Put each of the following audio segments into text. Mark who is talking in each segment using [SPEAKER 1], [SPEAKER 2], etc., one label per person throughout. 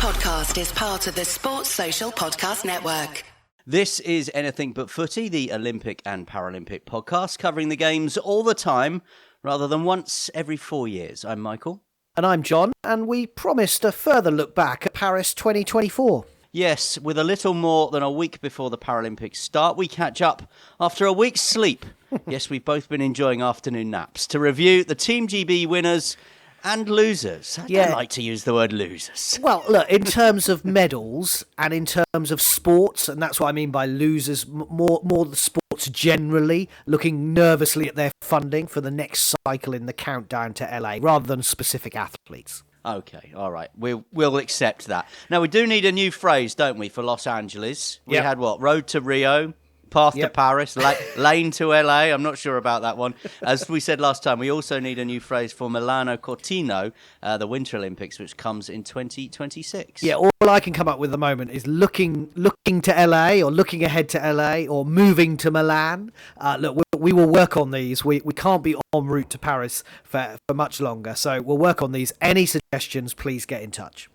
[SPEAKER 1] podcast is part of the Sports Social Podcast Network.
[SPEAKER 2] This is Anything But Footy, the Olympic and Paralympic podcast covering the games all the time rather than once every 4 years. I'm Michael.
[SPEAKER 3] And I'm John, and we promised a further look back at Paris 2024.
[SPEAKER 2] Yes, with a little more than a week before the Paralympics start, we catch up after a week's sleep. Yes, we've both been enjoying afternoon naps to review the Team GB winners and losers. I don't like to use the word losers.
[SPEAKER 3] Well, look, in terms of medals and in terms of sports, and that's what I mean by losers, more the sports generally, looking nervously at their funding for the next cycle in the countdown to LA, rather than specific athletes.
[SPEAKER 2] Okay, all right. We'll accept that. Now, we do need a new phrase, don't we, for Los Angeles? We had what? Road to Rio, path to Paris, lane to LA. I'm not sure about that one. As we said last time, we also need a new phrase for Milano Cortina, the Winter Olympics, which comes in 2026.
[SPEAKER 3] Yeah, all I can come up with at the moment is looking to LA, or looking ahead to LA, or moving to Milan. Look, we will work on these. We can't be en route to Paris for much longer, so we'll work on these. Any suggestions, please get in touch.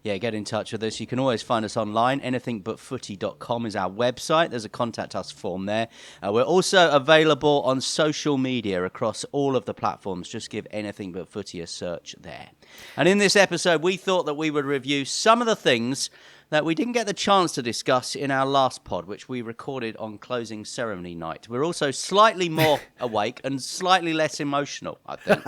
[SPEAKER 2] Yeah, get in touch with us. You can always find us online. Anythingbutfooty.com is our website. There's a contact us form there. We're also available on social media across all of the platforms. Just give Anything But Footy a search there. And in this episode, we thought that we would review some of the things that we didn't get the chance to discuss in our last pod, which we recorded on closing ceremony night. We're also slightly more awake and slightly less emotional, I think,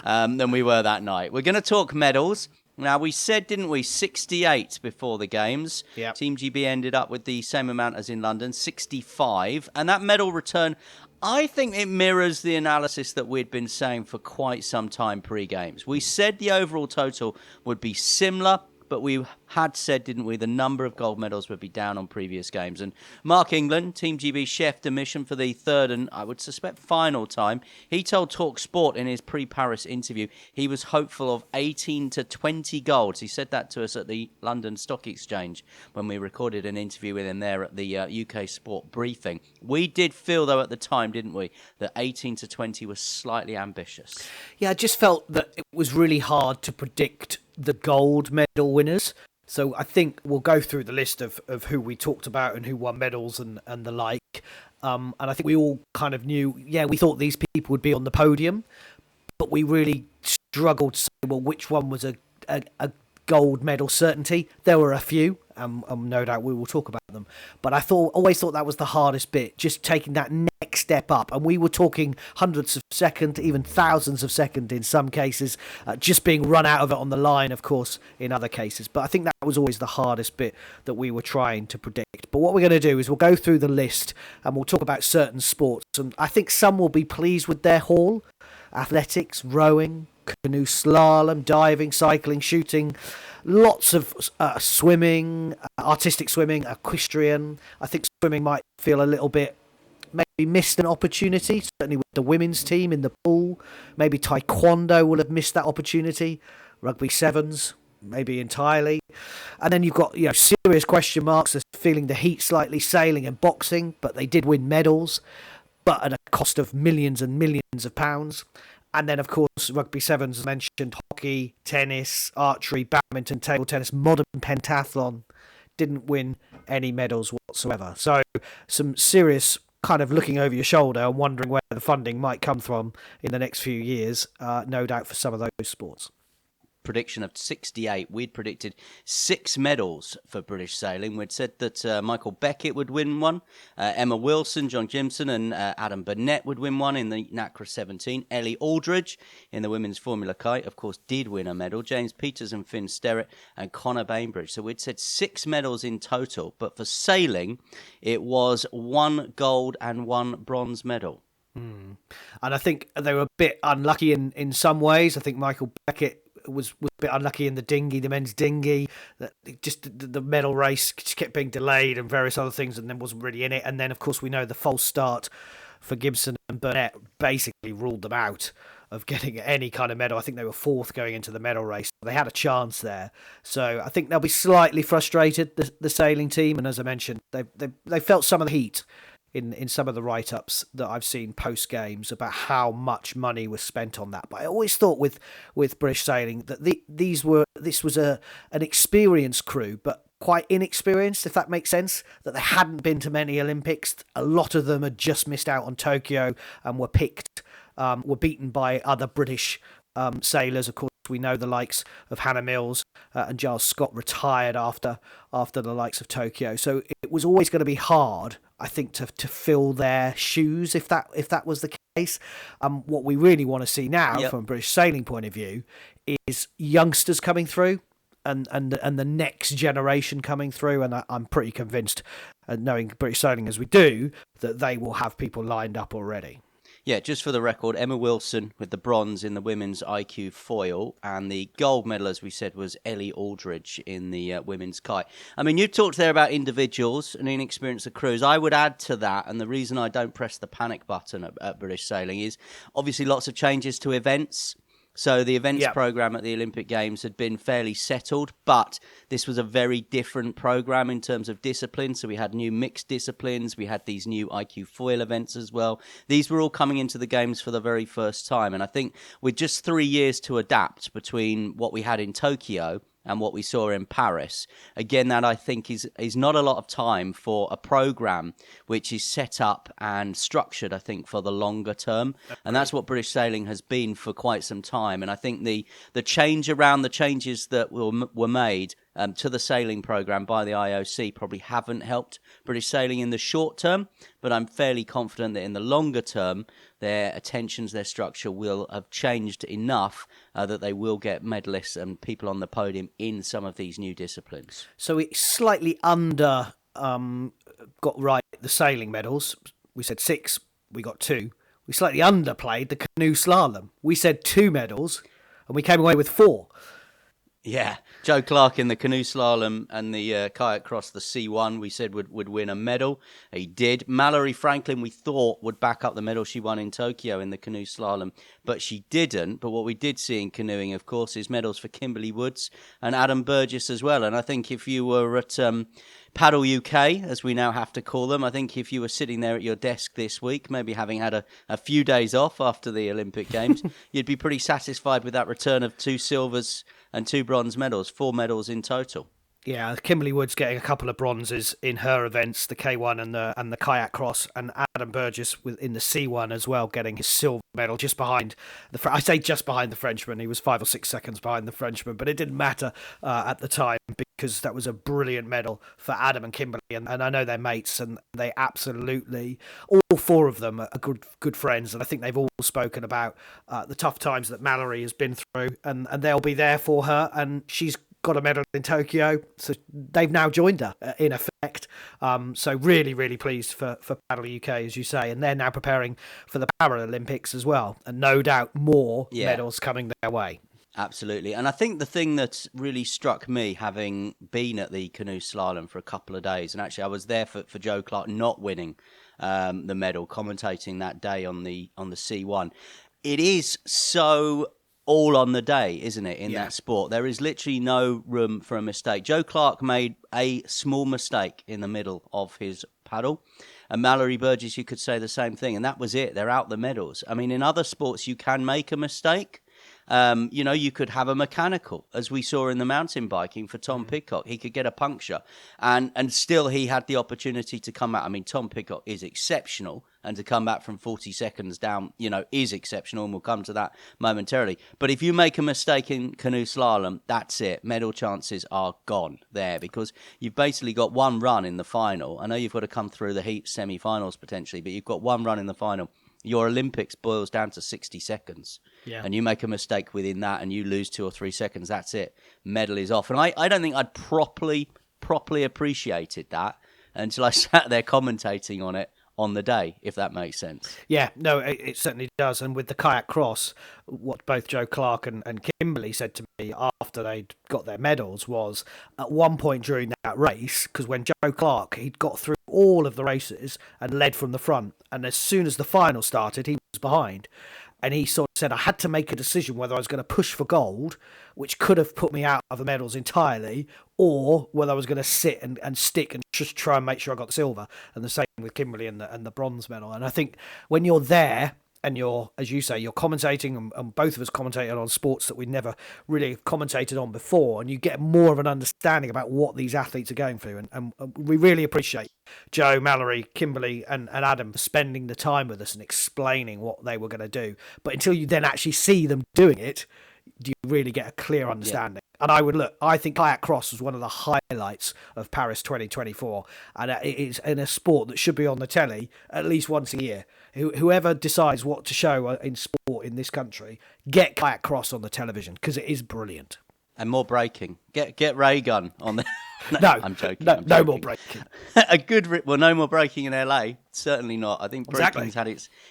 [SPEAKER 2] than we were that night. We're going to talk medals. Now, we said, didn't we, 68 before the Games.
[SPEAKER 3] Yep.
[SPEAKER 2] Team GB ended up with the same amount as in London, 65. And that medal return, I think it mirrors the analysis that we'd been saying for quite some time pre-Games. We said the overall total would be similar, but we had said, didn't we, the number of gold medals would be down on previous games. And Mark England, Team GB chef de mission for the third and I would suspect final time, he told TalkSport in his pre-Paris interview he was hopeful of 18 to 20 golds. He said that to us at the London Stock Exchange when we recorded an interview with him there at the UK Sport briefing. We did feel, though, at the time, didn't we, that 18 to 20 was slightly ambitious.
[SPEAKER 3] Yeah, I just felt that it was really hard to predict the gold medal winners. So I think we'll go through the list of who we talked about and who won medals and the like. And I think we all kind of knew, we thought these people would be on the podium, but we really struggled to say, well, which one was a gold medal certainty. There were a few, no doubt we will talk about them. But I always thought that was the hardest bit, just taking that next step up. And we were talking hundreds of seconds, even thousands of seconds in some cases, just being run out of it on the line, of course, in other cases. But I think that was always the hardest bit that we were trying to predict. But what we're going to do is we'll go through the list and we'll talk about certain sports. And I think some will be pleased with their haul. Athletics, rowing, canoe slalom, diving, cycling, shooting, lots of swimming, artistic swimming, equestrian. I think swimming might feel a little bit maybe missed an opportunity, certainly with the women's team in the pool. Maybe taekwondo will have missed that opportunity. Rugby sevens, maybe entirely. And then you've got serious question marks as feeling the heat slightly, sailing and boxing, but they did win medals, but at a cost of millions and millions of pounds. And then, of course, rugby sevens, as mentioned, hockey, tennis, archery, badminton, table tennis, modern pentathlon didn't win any medals whatsoever. So some serious kind of looking over your shoulder and wondering where the funding might come from in the next few years, no doubt for some of those sports.
[SPEAKER 2] Prediction of 68. We'd predicted 6 medals for British sailing. We'd said that Michael Beckett would win one, Emma Wilson, John Jimson and Adam Burnett would win one in the NACRA 17. Ellie Aldridge in the women's Formula Kite, of course, did win a medal. James Peters and Finn Sterrett and Connor Bainbridge. So we'd said 6 medals in total. But for sailing, it was 1 gold and 1 bronze medal.
[SPEAKER 3] And I think they were a bit unlucky in some ways. I think Michael Beckett was a bit unlucky in the men's dinghy. That just the medal race just kept being delayed and various other things, and then wasn't really in it. And then, of course, we know the false start for Gibson and Burnett basically ruled them out of getting any kind of medal. I think they were 4th going into the medal race. They had a chance there. So I think they'll be slightly frustrated, the sailing team. And as I mentioned, they felt some of the heat in some of the write-ups that I've seen post games about how much money was spent on that. But I always thought with British Sailing that this was an experienced crew, but quite inexperienced, if that makes sense, that they hadn't been to many Olympics. A lot of them had just missed out on Tokyo and were beaten by other British sailors. Of course, we know the likes of Hannah Mills and Giles Scott retired after the likes of Tokyo. So it was always going to be hard, I think, to fill their shoes if that was the case. What we really want to see now, from a British Sailing point of view, is youngsters coming through and the next generation coming through. And I'm pretty convinced, knowing British Sailing as we do, that they will have people lined up already.
[SPEAKER 2] Yeah, just for the record, Emma Wilson with the bronze in the women's IQ foil, and the gold medal, as we said, was Ellie Aldridge in the women's kite. I mean, you talked there about individuals and inexperienced crews. I would add to that, and the reason I don't press the panic button at British Sailing is obviously lots of changes to events. So the events program at the Olympic Games had been fairly settled, but this was a very different program in terms of discipline. So we had new mixed disciplines. We had these new IQ foil events as well. These were all coming into the Games for the very first time. And I think with just 3 years to adapt between what we had in Tokyo and what we saw in Paris, again, that I think is not a lot of time for a program which is set up and structured, I think, for the longer term. And that's what British Sailing has been for quite some time. And I think the changes that were made to the sailing program by the IOC probably haven't helped British Sailing in the short term, but I'm fairly confident that in the longer term, their attentions, their structure will have changed enough that they will get medalists and people on the podium in some of these new disciplines.
[SPEAKER 3] So it's slightly under got right the sailing medals. We said 6, we got 2. We slightly underplayed the canoe slalom. We said 2 medals, and we came away with 4.
[SPEAKER 2] Yeah, Joe Clark in the canoe slalom and the kayak cross, the C1, we said would win a medal. He did. Mallory Franklin, we thought, would back up the medal she won in Tokyo in the canoe slalom, but she didn't. But what we did see in canoeing, of course, is medals for Kimberly Woods and Adam Burgess as well. And I think if you were at Paddle UK, as we now have to call them, I think if you were sitting there at your desk this week, maybe having had a few days off after the Olympic Games, you'd be pretty satisfied with that return of 2 silvers and 2 bronze medals, 4 medals in total. Yeah,
[SPEAKER 3] Kimberly Woods getting a couple of bronzes in her events, the K1 and the kayak cross, and Adam Burgess in the C1 as well, getting his silver medal just behind I say just behind the Frenchman. He was 5 or 6 seconds behind the Frenchman, but it didn't matter at the time because that was a brilliant medal for Adam and Kimberly, and I know they're mates, and they absolutely, all 4 of them are good friends, and I think they've all spoken about the tough times that Mallory has been through, and they'll be there for her, and she's got a medal in Tokyo, so they've now joined her in effect. So really, really pleased for Paddle UK, as you say, and they're now preparing for the Paralympics as well, and no doubt more medals coming their way.
[SPEAKER 2] Absolutely. And I think the thing that really struck me, having been at the canoe slalom for a couple of days, and actually I was there for Joe Clark not winning the medal, commentating that day on the C1, it is so all on the day, isn't it, in that sport? There is literally no room for a mistake. Joe Clark made a small mistake in the middle of his paddle, and Mallory Burgess, you could say the same thing, and that was it. They're out the medals. I mean, in other sports, you can make a mistake. You could have a mechanical, as we saw in the mountain biking for Tom Pidcock. He could get a puncture, and still he had the opportunity to come out. I mean, Tom Pidcock is exceptional, and to come back from 40 seconds down, is exceptional, and we'll come to that momentarily. But if you make a mistake in canoe slalom, that's it. Medal chances are gone there, because you've basically got one run in the final. I know you've got to come through the heat semi-finals potentially, but you've got one run in the final. Your Olympics boils down to 60 seconds. Yeah. And you make a mistake within that and you lose 2 or 3 seconds, that's it. Medal is off. And I don't think I'd properly appreciated that until I sat there commentating on it on the day, if that makes sense.
[SPEAKER 3] Yeah, no, it certainly does. And with the kayak cross, what both Joe Clark and Kimberly said to me after they'd got their medals was, at one point during that race, because when Joe Clark, he'd got through all of the races and led from the front, and as soon as the final started, he was behind. And he sort of said I had to make a decision whether I was going to push for gold, which could have put me out of the medals entirely, or whether I was going to sit and stick and just try and make sure I got the silver. And the same with Kimberly and the bronze medal. And I think when you're there and you're, as you say, you're commentating, and both of us commentated on sports that we never really commentated on before, and you get more of an understanding about what these athletes are going through. And we really appreciate Joe, Mallory, Kimberly and Adam for spending the time with us and explaining what they were going to do. But until you then actually see them doing it, do you really get a clear understanding? And I think kayak cross was one of the highlights of Paris 2024. And it is in a sport that should be on the telly at least once a year. Whoever decides what to show in sport in this country, get kayak cross on the television, because it is brilliant.
[SPEAKER 2] And more breaking. Get Ray Gun on the...
[SPEAKER 3] No,
[SPEAKER 2] I'm joking.
[SPEAKER 3] No more breaking.
[SPEAKER 2] No more breaking in LA. Certainly not. I think
[SPEAKER 3] Exactly.
[SPEAKER 2] breaking's had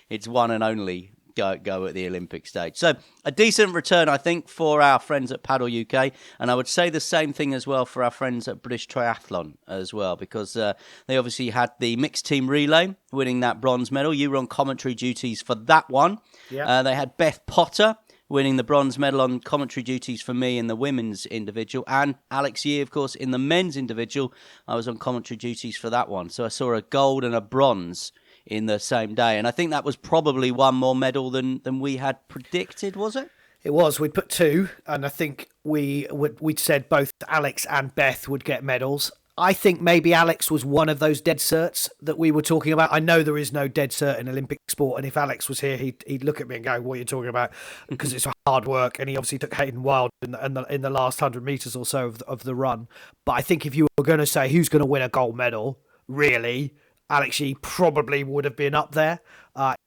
[SPEAKER 2] its one and only go at the Olympic stage. So a decent return, I think, for our friends at Paddle UK. And I would say the same thing as well for our friends at British Triathlon as well, because they obviously had the mixed team relay, winning that bronze medal. You were on commentary duties for that one.
[SPEAKER 3] Yeah.
[SPEAKER 2] They had Beth Potter winning the bronze medal on commentary duties for me in the women's individual, and Alex Yee, of course, in the men's individual. I was on commentary duties for that one. So I saw a gold and a bronze in the same day. And I think that was probably one more medal than we had predicted, was it?
[SPEAKER 3] It was. We'd put two, and I think we'd said both Alex and Beth would get medals. I think maybe Alex was one of those dead certs that we were talking about. I know there is no dead cert in Olympic sport, and if Alex was here, he'd look at me and go, "What are you talking about?" Because it's hard work, and he obviously took Hayden Wild in the last 100 metres or so of the run. But I think if you were going to say who's going to win a gold medal, really, Alex Yee probably would have been up there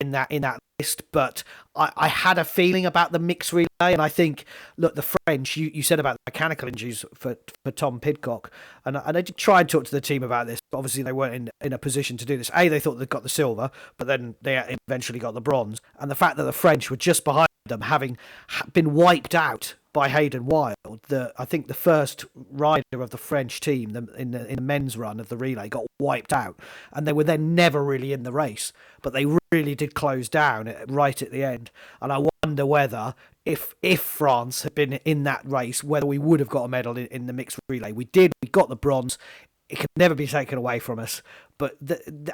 [SPEAKER 3] in that list. But I had a feeling about the mixed relay, and I think, look, the French, you said about the mechanical injuries for Tom Pidcock, and I did try and talk to the team about this, but obviously they weren't in a position to do this. They thought they'd got the silver, but then they eventually got the bronze. And the fact that the French were just behind them, having been wiped out by Hayden Wild, I think the first rider of the French team in the men's run of the relay got wiped out, and they were then never really in the race. But they really did close down right at the end, and I wonder whether if France had been in that race, whether we would have got a medal in the mixed relay. We did. We got the bronze. It can never be taken away from us. But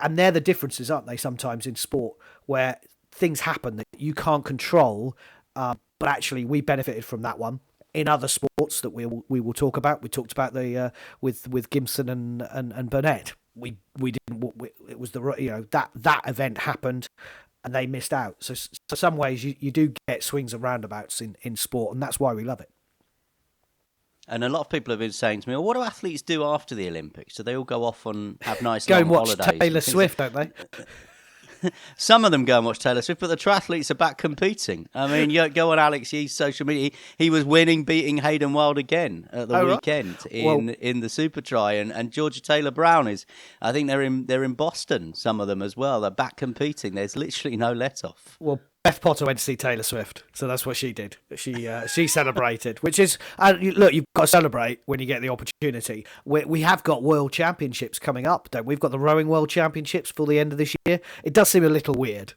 [SPEAKER 3] and they're the differences, aren't they? Sometimes in sport where things happen that you can't control. But actually, we benefited from that one. In other sports that we will talk about, we talked about the with Gibson and Burnett. We didn't. It was that event happened, and they missed out. So some ways you do get swings and roundabouts in sport, and that's why we love it.
[SPEAKER 2] And a lot of people have been saying to me, well, what do athletes do after the Olympics? Do they all go off and have nice
[SPEAKER 3] go
[SPEAKER 2] long
[SPEAKER 3] and watch
[SPEAKER 2] holidays?
[SPEAKER 3] Taylor Swift, don't they?
[SPEAKER 2] Some of them go and watch Taylor Swift, but the triathletes are back competing. I mean, you go on Alex Yee's social media. He was winning, beating Hayden Wild again at the weekend in the Super Tri, and Georgia Taylor Brown is. I think they're in Boston. Some of them as well. They're back competing. There's literally no let off.
[SPEAKER 3] Well, Beth Potter went to see Taylor Swift, so that's what she did. She celebrated, which is look, you've got to celebrate when you get the opportunity. We have got World Championships coming up, don't we? We've got the Rowing World Championships for the end of this year. It does seem a little weird,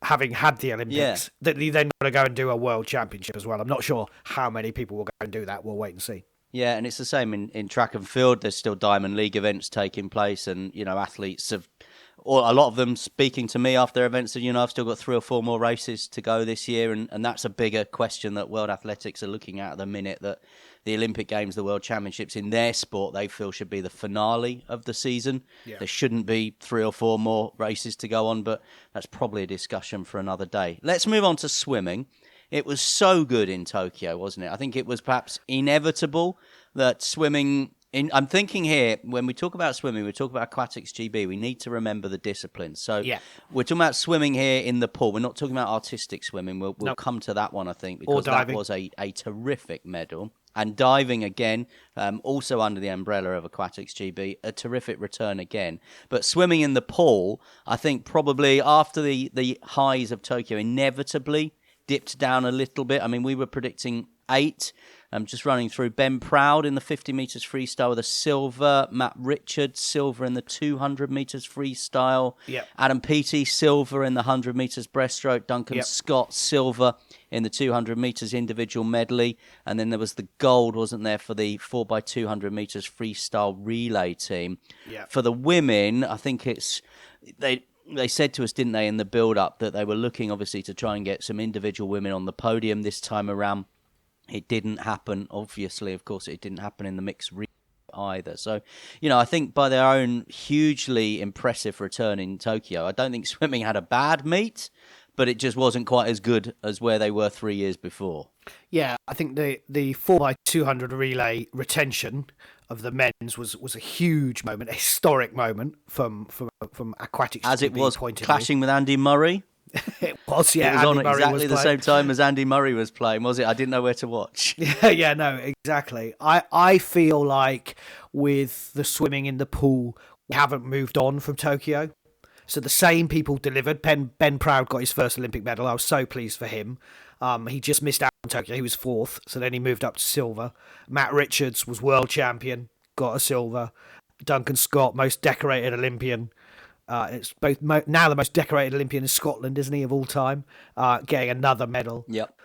[SPEAKER 3] having had the Olympics, that you then got to go and do a World Championship as well. I'm not sure how many people will go and do that. We'll wait and see.
[SPEAKER 2] Yeah, and it's the same in track and field. There's still Diamond League events taking place, and athletes have. Or a lot of them speaking to me after events said, I've still got 3 or 4 more races to go this year. And that's a bigger question that World Athletics are looking at the minute, that the Olympic Games, the World Championships in their sport, they feel should be the finale of the season. Yeah. There shouldn't be 3 or 4 more races to go on, but that's probably a discussion for another day. Let's move on to swimming. It was so good in Tokyo, wasn't it? I think it was perhaps inevitable that swimming... I'm thinking here, when we talk about swimming, we talk about aquatics GB, we need to remember the disciplines. So we're talking about swimming here in the pool. We're not talking about artistic swimming. We'll come to that one, I think, because that was a terrific medal. And diving again, also under the umbrella of Aquatics GB, a terrific return again. But swimming in the pool, I think probably after the highs of Tokyo, inevitably dipped down a little bit. I mean, we were predicting 8. I'm just running through. Ben Proud in the 50 metres freestyle with a silver. Matt Richards, silver in the 200 metres freestyle.
[SPEAKER 3] Yep.
[SPEAKER 2] Adam Peaty, silver in the 100 metres breaststroke. Duncan Scott, silver in the 200 metres individual medley. And then there was the gold, wasn't there, for the 4x200 metres freestyle relay team.
[SPEAKER 3] Yep.
[SPEAKER 2] For the women, I think it's... They said to us, didn't they, in the build-up, that they were looking, obviously, to try and get some individual women on the podium this time around. It didn't happen, obviously. Of course, it didn't happen in the mixed relay either. So, I think by their own hugely impressive return in Tokyo, I don't think swimming had a bad meet, but it just wasn't quite as good as where they were 3 years before.
[SPEAKER 3] Yeah, I think the 4x200 relay retention of the men's was a huge moment, a historic moment from aquatics.
[SPEAKER 2] As it was
[SPEAKER 3] point
[SPEAKER 2] clashing with Andy Murray.
[SPEAKER 3] It was, yeah.
[SPEAKER 2] It was
[SPEAKER 3] Andy
[SPEAKER 2] on
[SPEAKER 3] Murray
[SPEAKER 2] exactly
[SPEAKER 3] was
[SPEAKER 2] the same time as Andy Murray was playing, was it? I didn't know where to watch.
[SPEAKER 3] Yeah, no, exactly. I feel like with the swimming in the pool, we haven't moved on from Tokyo. So the same people delivered. Ben Proud got his first Olympic medal. I was so pleased for him. He just missed out on Tokyo. He was 4th, so then he moved up to silver. Matt Richards was world champion, got a silver. Duncan Scott, most decorated Olympian. It's both now the most decorated Olympian in Scotland, isn't he, of all time? Getting another medal.
[SPEAKER 2] Yep.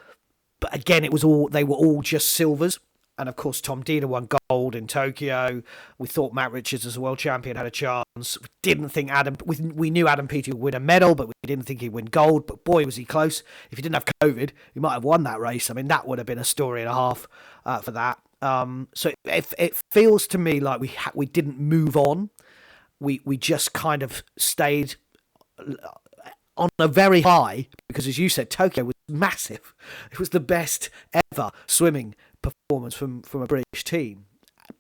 [SPEAKER 3] But again, they were all just silvers. And of course, Tom Dina won gold in Tokyo. We thought Matt Richards, as a world champion, had a chance. We didn't think we knew Adam Peaty would win a medal, but we didn't think he'd win gold. But boy, was he close. If he didn't have COVID, he might have won that race. I mean, that would have been a story and a half for that. So it feels to me like we didn't move on. We just kind of stayed on a very high, because as you said, Tokyo was massive. It was the best ever swimming performance from a British team.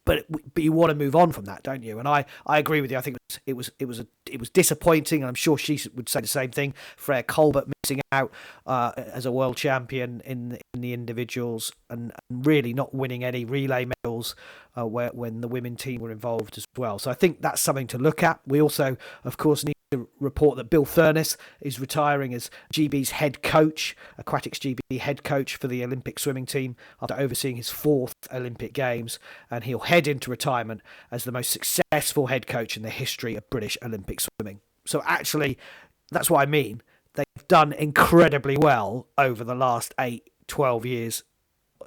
[SPEAKER 3] But you want to move on from that, don't you? And I agree with you. I think it was disappointing, and I'm sure she would say the same thing. Freya Colbert missing out as a world champion in the individuals, and really not winning any relay medals when the women team were involved as well. So I think that's something to look at. We also, of course, need to report that Bill Furness is retiring as GB's head coach, Aquatics GB head coach for the Olympic swimming team, after overseeing his 4th Olympic Games, and he'll head into retirement as the most successful head coach in the history of British Olympic swimming. So actually, that's what I mean. They've done incredibly well over the last 8-12 years,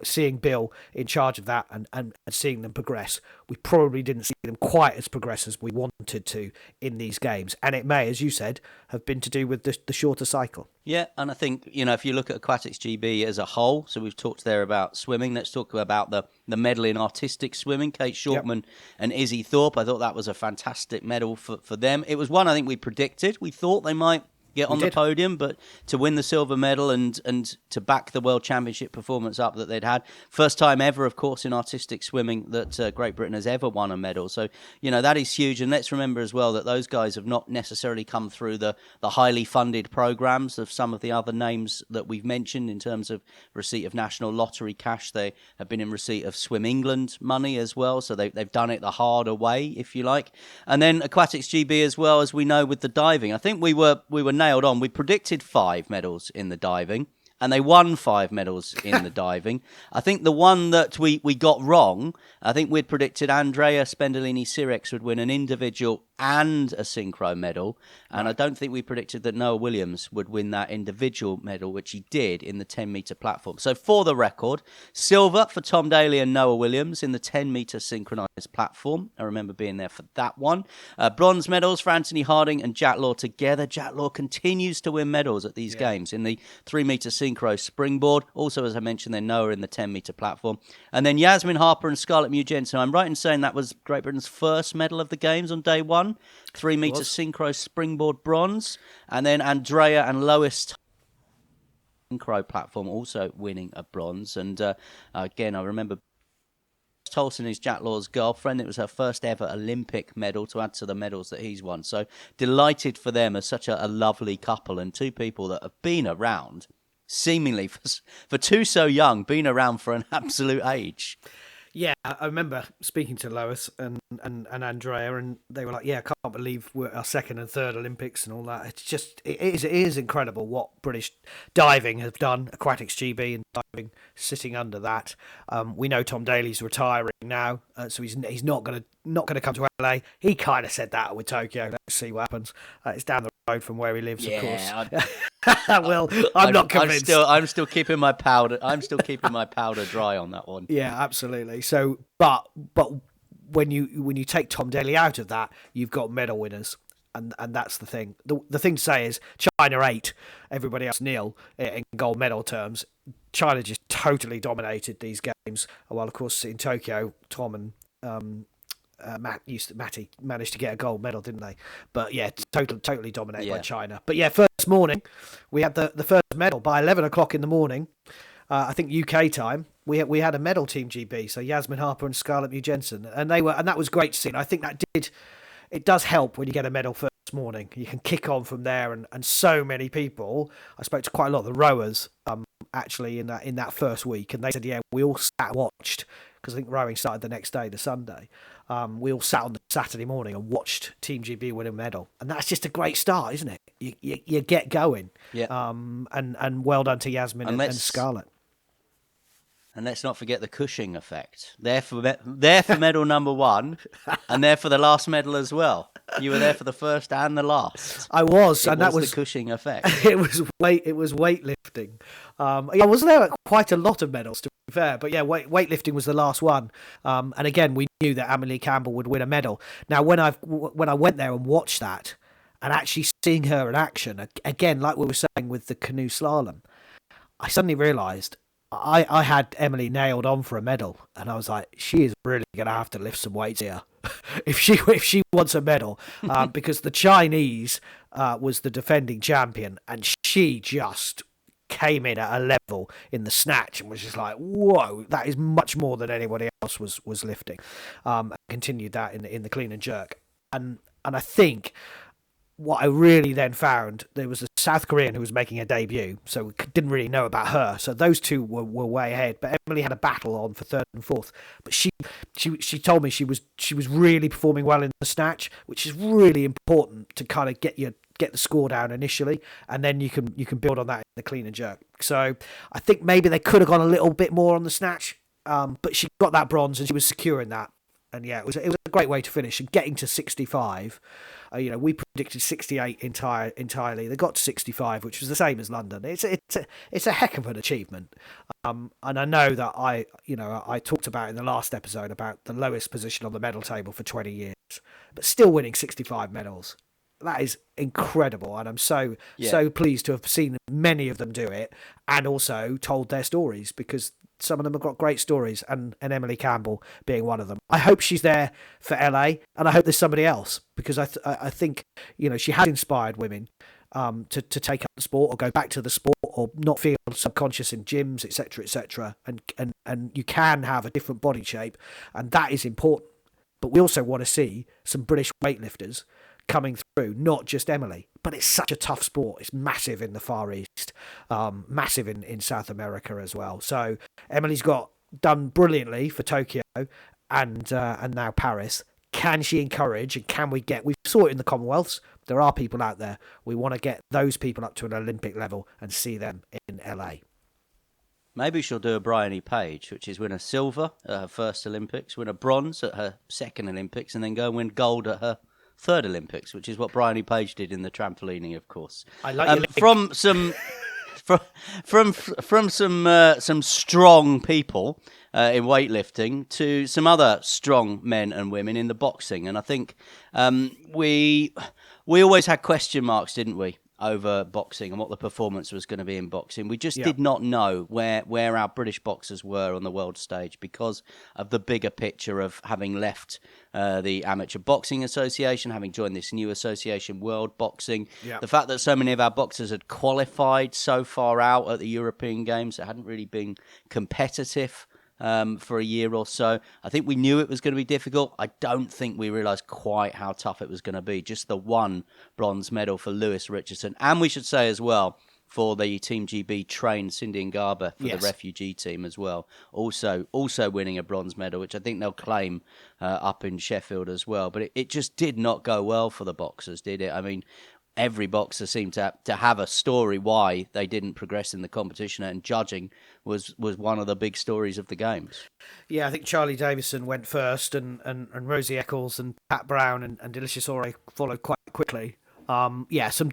[SPEAKER 3] seeing Bill in charge of that and seeing them progress. We probably didn't see them quite as progress as we wanted to in these games. And it may, as you said, have been to do with the shorter cycle. Yeah,
[SPEAKER 2] and I think, if you look at Aquatics GB as a whole, so we've talked there about swimming, let's talk about the medal in artistic swimming, Kate Shortman and Izzy Thorpe. I thought that was a fantastic medal for them. It was one I think we predicted. We thought they might get on the podium, but to win the silver medal and to back the World Championship performance up that they'd had. First time ever, of course, in artistic swimming that Great Britain has ever won a medal. So, that is huge. And let's remember as well that those guys have not necessarily come through the highly funded programs of some of the other names that we've mentioned in terms of receipt of national lottery cash. They have been in receipt of Swim England money as well. So they've done it the harder way, if you like. And then Aquatics GB as well, as we know, with the diving. I think we were nailed on. We predicted 5 medals in the diving, and they won 5 medals in the diving. I think the one that we got wrong, I think we'd predicted Andrea Spendolini-Sirex would win an individual and a synchro medal, and I don't think we predicted that Noah Williams would win that individual medal, which he did in the 10-metre platform. So for the record, silver for Tom Daly and Noah Williams in the 10-metre synchronised platform. I remember being there for that one. Bronze medals for Anthony Harding and Jack Law together. Jack Law continues to win medals at these games in the 3-metre synchro springboard. Also, as I mentioned, then Noah in the 10-metre platform. And then Yasmin Harper and Scarlett Mew-Jensen. I'm right in saying that was Great Britain's first medal of the Games on day one. 3-metre synchro springboard bronze. And then Andrea and Lois synchro platform also winning a bronze. And again, I remember Tolson is Jack Law's girlfriend. It was her first ever Olympic medal to add to the medals that he's won. So delighted for them as such a lovely couple and two people that have been around, seemingly for two so young, been around for an absolute age.
[SPEAKER 3] Yeah, I remember speaking to Lois and Andrea, and they were like, "Yeah, I can't believe we're our second and third Olympics and all that." It's just it is incredible what British diving have done, aquatics GB and diving, sitting under that. We know Tom Daly's retiring now, so he's not gonna come to LA. He kind of said that with Tokyo. Let's see what happens. It's down the road from where he lives, of course. Well, I'm not convinced.
[SPEAKER 2] I'm still keeping my powder. I'm still keeping my powder dry on that one.
[SPEAKER 3] Yeah, absolutely. So, but when you take Tom Daly out of that, you've got medal winners, and that's the thing. The thing to say is China 8, everybody else nil in gold medal terms. China just totally dominated these games. Well, of course, in Tokyo, Tom and Matty managed to get a gold medal, didn't they? But yeah, totally dominated by China. But yeah, first morning we had the first medal by 11 o'clock in the morning. I think UK time. We had a medal team GB, so Yasmin Harper and Scarlett Mew Jensen, and that was great to see. And I think it does help when you get a medal first morning. You can kick on from there, and so many people. I spoke to quite a lot of the rowers actually in that first week, and they said, yeah, we all sat and watched, because I think rowing started the next day, the Sunday. We all sat on the Saturday morning and watched Team GB win a medal, and that's just a great start, isn't it? You get going.
[SPEAKER 2] Yeah.
[SPEAKER 3] And well done to Yasmin and Scarlett.
[SPEAKER 2] And let's not forget the Cushing effect. They're for medal number one, and they're for the last medal as well. You were there for the first and the last.
[SPEAKER 3] I was, and that was
[SPEAKER 2] the Cushing effect.
[SPEAKER 3] It was weightlifting. I was there at quite a lot of medals, to be fair, but yeah, weightlifting was the last one. And again, we knew that Emily Campbell would win a medal. Now, when I went there and watched that, and actually seeing her in action again, like we were saying with the canoe slalom, I suddenly realised I had Emily nailed on for a medal, and I was like, she is really going to have to lift some weights here if she wants a medal, because the Chinese was the defending champion, and she just came in at a level in the snatch and was just like, whoa, that is much more than anybody else was lifting. And continued that in the clean and jerk, and I think what I really then found, there was a South Korean who was making a debut, so we didn't really know about her. So those two were way ahead. But Emily had a battle on for third and fourth. But she told me she was really performing well in the snatch, which is really important to kind of get the score down initially, and then you can build on that in the clean and jerk. So I think maybe they could have gone a little bit more on the snatch, but she got that bronze and she was secure in that. And yeah, it was a great way to finish. And getting to 65, we predicted 68 entirely. They got to 65, which was the same as London. It's a heck of an achievement. And I know that I talked about in the last episode about the lowest position on the medal table for 20 years, but still winning 65 medals. That is incredible, and I'm so pleased to have seen many of them do it, and also told their stories, because some of them have got great stories, and Emily Campbell being one of them. I hope she's there for LA, and I hope there's somebody else, because I think she has inspired women to take up the sport or go back to the sport or not feel subconscious in gyms, etc., and you can have a different body shape, and that is important. But we also want to see some British weightlifters coming through, not just Emily. But it's such a tough sport. It's massive in the Far East, massive in South America as well. So Emily's done brilliantly for Tokyo and now Paris. Can she encourage, and can we saw it in the Commonwealths. There are people out there. We want to get those people up to an Olympic level and see them in LA.
[SPEAKER 2] Maybe she'll do a Bryony Page, which is win a silver at her first Olympics, win a bronze at her second Olympics, and then go and win gold at her third Olympics, which is what Bryony Page did in the trampolining, of course.
[SPEAKER 3] I like
[SPEAKER 2] from some some strong people in weightlifting to some other strong men and women in the boxing, and I think we always had question marks, didn't we, over boxing and what the performance was going to be in boxing. We just did not know where our British boxers were on the world stage because of the bigger picture of having left the Amateur Boxing Association, having joined this new association, World Boxing. The fact that so many of our boxers had qualified so far out at the European Games, it hadn't really been competitive for a year or so. I think we knew it was going to be difficult. I don't think we realised quite how tough it was going to be. Just the one bronze medal for Lewis Richardson. And we should say as well, for the Team GB trained Cindy Ngaba for
[SPEAKER 3] Yes.
[SPEAKER 2] the refugee team as well. Also winning a bronze medal, which I think they'll claim up in Sheffield as well. But it just did not go well for the boxers, did it? I mean, every boxer seemed to have a story why they didn't progress in the competition, and judging was one of the big stories of the Games.
[SPEAKER 3] Yeah, I think Charlie Davison went first, and Rosie Eccles and Pat Brown and Delicious Ore followed quite quickly. Some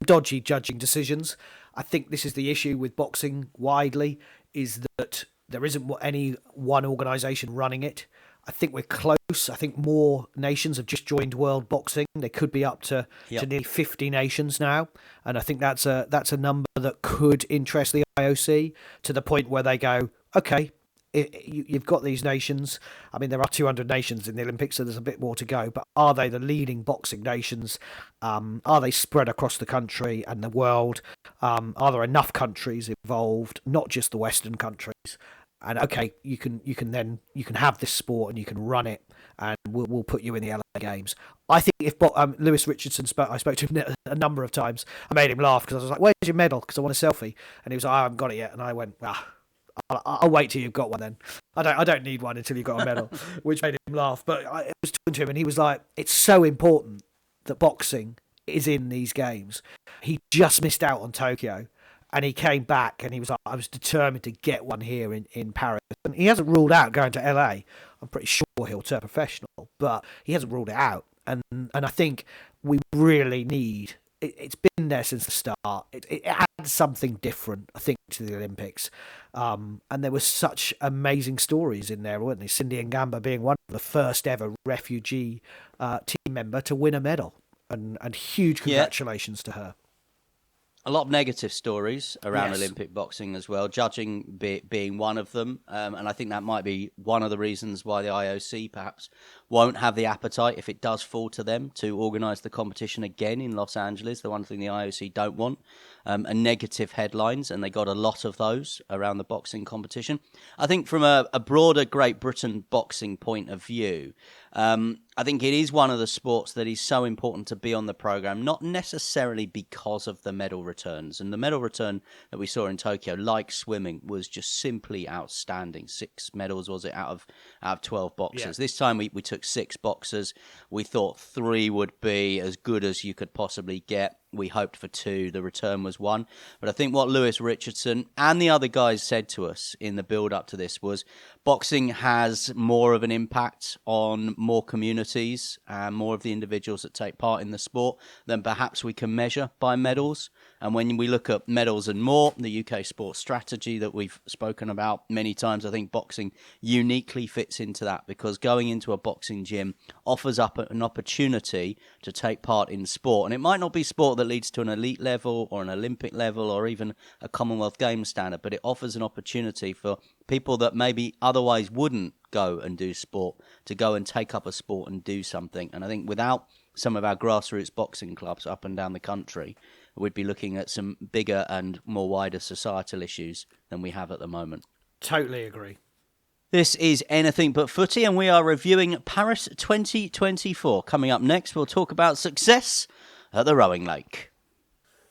[SPEAKER 3] dodgy judging decisions. I think this is the issue with boxing widely, is that there isn't any one organisation running it. I think we're close. I think more nations have just joined World Boxing. They could be up to nearly 50 nations now, and I think that's a number that could interest the IOC to the point where they go, okay, you've got these nations. I mean, there are 200 nations in the Olympics, so there's a bit more to go. But are they the leading boxing nations? Are they spread across the country and the world? Are there enough countries involved, not just the Western countries? And okay, you can have this sport and you can run it, and we'll put you in the LA Games. I think if Lewis Richardson I spoke to him a number of times. I made him laugh because I was like, "Where's your medal?" Because I want a selfie, and he was like, "I haven't got it yet." And I went, I'll wait till you've got one then. I don't need one until you've got a medal," which made him laugh. But I was talking to him, and he was like, "It's so important that boxing is in these games." He just missed out on Tokyo. And he came back and he was like, "I was determined to get one here in Paris." And he hasn't ruled out going to LA. I'm pretty sure he'll turn professional, but he hasn't ruled it out. And I think we really need... It's been there since the start. It adds something different, I think, to the Olympics. And there were such amazing stories in there, weren't there? Cindy Ngamba being one of the first ever refugee team member to win a medal. And huge congratulations to her.
[SPEAKER 2] A lot of negative stories around Olympic boxing as well, judging being one of them. And I think that might be one of the reasons why the IOC perhaps won't have the appetite, if it does fall to them, to organise the competition again in Los Angeles. The one thing the IOC don't want are negative headlines, and they got a lot of those around the boxing competition. I think from a broader Great Britain boxing point of view, I think it is one of the sports that is so important to be on the programme, not necessarily because of the medal returns. And the medal return that we saw in Tokyo, like swimming, was just simply outstanding. 6 medals, was it, out of 12 boxers. Yeah. This time we took 6 boxers. We thought 3 would be as good as you could possibly get. We hoped for 2. The return was 1. But I think what Lewis Richardson and the other guys said to us in the build-up to this was boxing has more of an impact on more communities and more of the individuals that take part in the sport than perhaps we can measure by medals. And when we look at medals and more, the UK sports strategy that we've spoken about many times, I think boxing uniquely fits into that, because going into a boxing gym offers up an opportunity to take part in sport. And it might not be sport that leads to an elite level or an Olympic level or even a Commonwealth Games standard, but it offers an opportunity for people that maybe otherwise wouldn't go and do sport to go and take up a sport and do something. And I think without some of our grassroots boxing clubs up and down the country, we'd be looking at some bigger and more wider societal issues than we have at the moment.
[SPEAKER 3] Totally agree.
[SPEAKER 2] This is Anything But Footy, and we are reviewing Paris 2024. Coming up next, we'll talk about success at the rowing lake.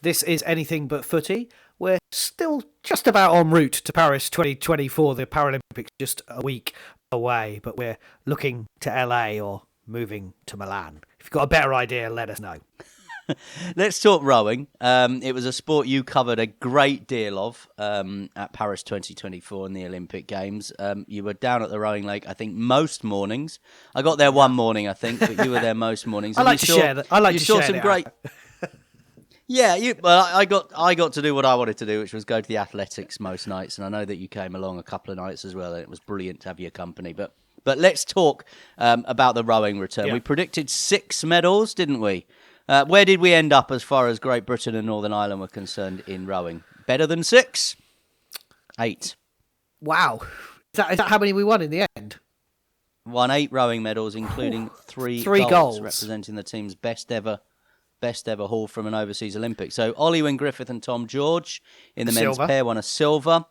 [SPEAKER 3] This is Anything But Footy. We're still just about en route to Paris 2024, the Paralympics just a week away, but we're looking to LA or moving to Milan. If you've got a better idea, let us know.
[SPEAKER 2] Let's talk rowing. It was a sport you covered a great deal of at Paris 2024 in the Olympic Games. You were down at the rowing lake, I think, most mornings. I got there one morning, I think, but you were there most mornings.
[SPEAKER 3] I like to share that. I like to share
[SPEAKER 2] some great. Yeah, I got to do what I wanted to do, which was go to the athletics most nights, and I know that you came along a couple of nights as well, and it was brilliant to have your company. But let's talk about the rowing return. Yeah. We predicted 6 medals, didn't we? Where did we end up as far as Great Britain and Northern Ireland were concerned in rowing? Better than 6? 8.
[SPEAKER 3] Wow. Is that how many we won in the end?
[SPEAKER 2] Won 8 rowing medals, including 3 goals, representing the team's best ever haul from an overseas Olympic. So Ollie Wynne-Griffith and Tom George in the men's pair won a silver.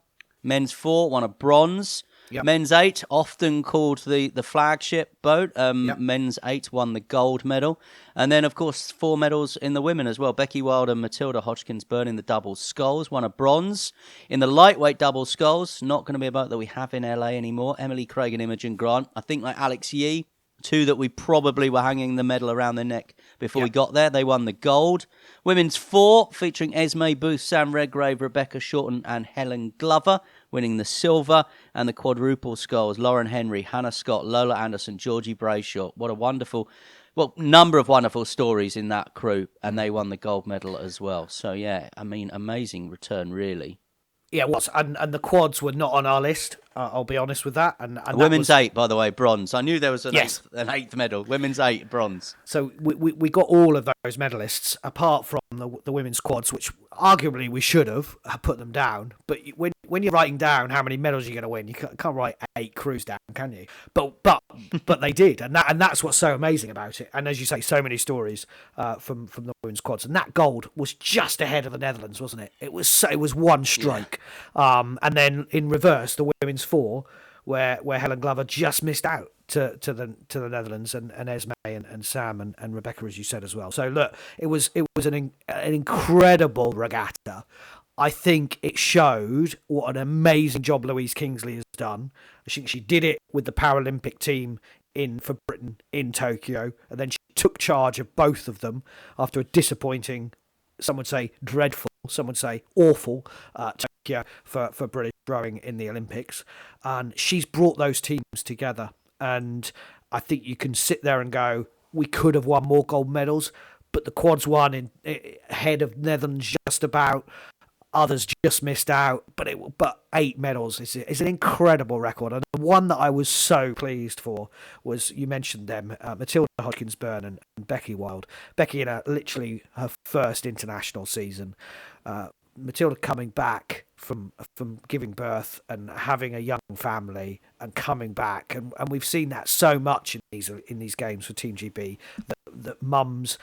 [SPEAKER 2] Men's 4 won a bronze.
[SPEAKER 3] Yep.
[SPEAKER 2] Men's 8, often called the flagship boat.
[SPEAKER 3] Yep.
[SPEAKER 2] Men's 8 won the gold medal. And then, of course, 4 medals in the women as well. Becky Wilde and Matilda Hodgkins-Byrne in the double sculls won a bronze. In the lightweight double sculls, not going to be a boat that we have in LA anymore. Emily Craig and Imogen Grant. I think like Alex Yee, 2 that we probably were hanging the medal around their neck before we got there. They won the gold. Women's 4, featuring Esme Booth, Sam Redgrave, Rebecca Shorten and Helen Glover, winning the silver. And the quadruple sculls, Lauren Henry, Hannah Scott, Lola Anderson, Georgie Brayshaw. What a wonderful, number of wonderful stories in that crew. And they won the gold medal as well. So, yeah, I mean, amazing return, really.
[SPEAKER 3] Yeah, it was. And the quads were not on our list. I'll be honest with that. And
[SPEAKER 2] women's 8, by the way, bronze. I knew there was an eighth medal. Women's 8, bronze.
[SPEAKER 3] So we got all of those medalists, apart from the women's quads, which arguably we should have put them down. But when you're writing down how many medals you're going to win, you can't write 8 crews down, can you? But they did, and that's what's so amazing about it. And as you say, so many stories from the women's quads. And that gold was just ahead of the Netherlands, wasn't it? It was one stroke. Yeah. And then in reverse, the women's 4, where Helen Glover just missed out to the Netherlands, and Esme and Sam and Rebecca, as you said as well. So look, it was an incredible regatta. I think it showed what an amazing job Louise Kingsley has done. I think she did it with the Paralympic team for Britain in Tokyo, and then she took charge of both of them after a disappointing, some would say dreadful, some would say awful, Tokyo for British rowing in the Olympics. And she's brought those teams together. And I think you can sit there and go, we could have won more gold medals, but the quads won ahead of Netherlands just about. Others just missed out, but 8 medals is an incredible record. And the one that I was so pleased for was, you mentioned them, Matilda Hodgkins-Byrne and Becky Wilde. Becky in literally her first international season. Matilda coming back from giving birth and having a young family and coming back, and we've seen that so much in these games for Team GB, that mums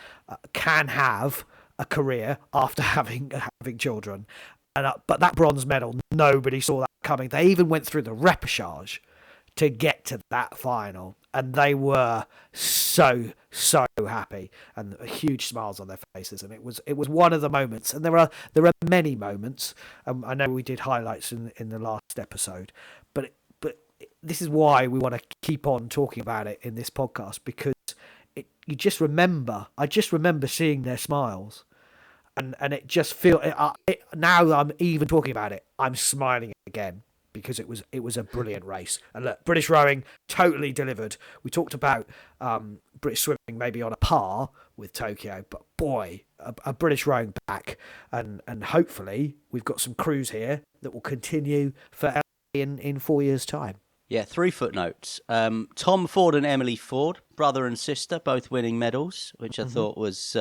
[SPEAKER 3] can have a career after having children. But that bronze medal, nobody saw that coming. They even went through the repechage to get to that final, and they were so happy and huge smiles on their faces. And it was one of the moments, and there are many moments. I know we did highlights in the last episode, but this is why we want to keep on talking about it in this podcast, because I just remember seeing their smiles, and it just now I'm even talking about it, I'm smiling again, because it was a brilliant race. And look, British rowing totally delivered. We talked about British swimming maybe on a par with Tokyo, but boy, a British rowing back, and hopefully we've got some crews here that will continue for LA in 4 years' time.
[SPEAKER 2] Yeah, 3 footnotes. Tom Ford and Emily Ford, brother and sister, both winning medals, which I thought was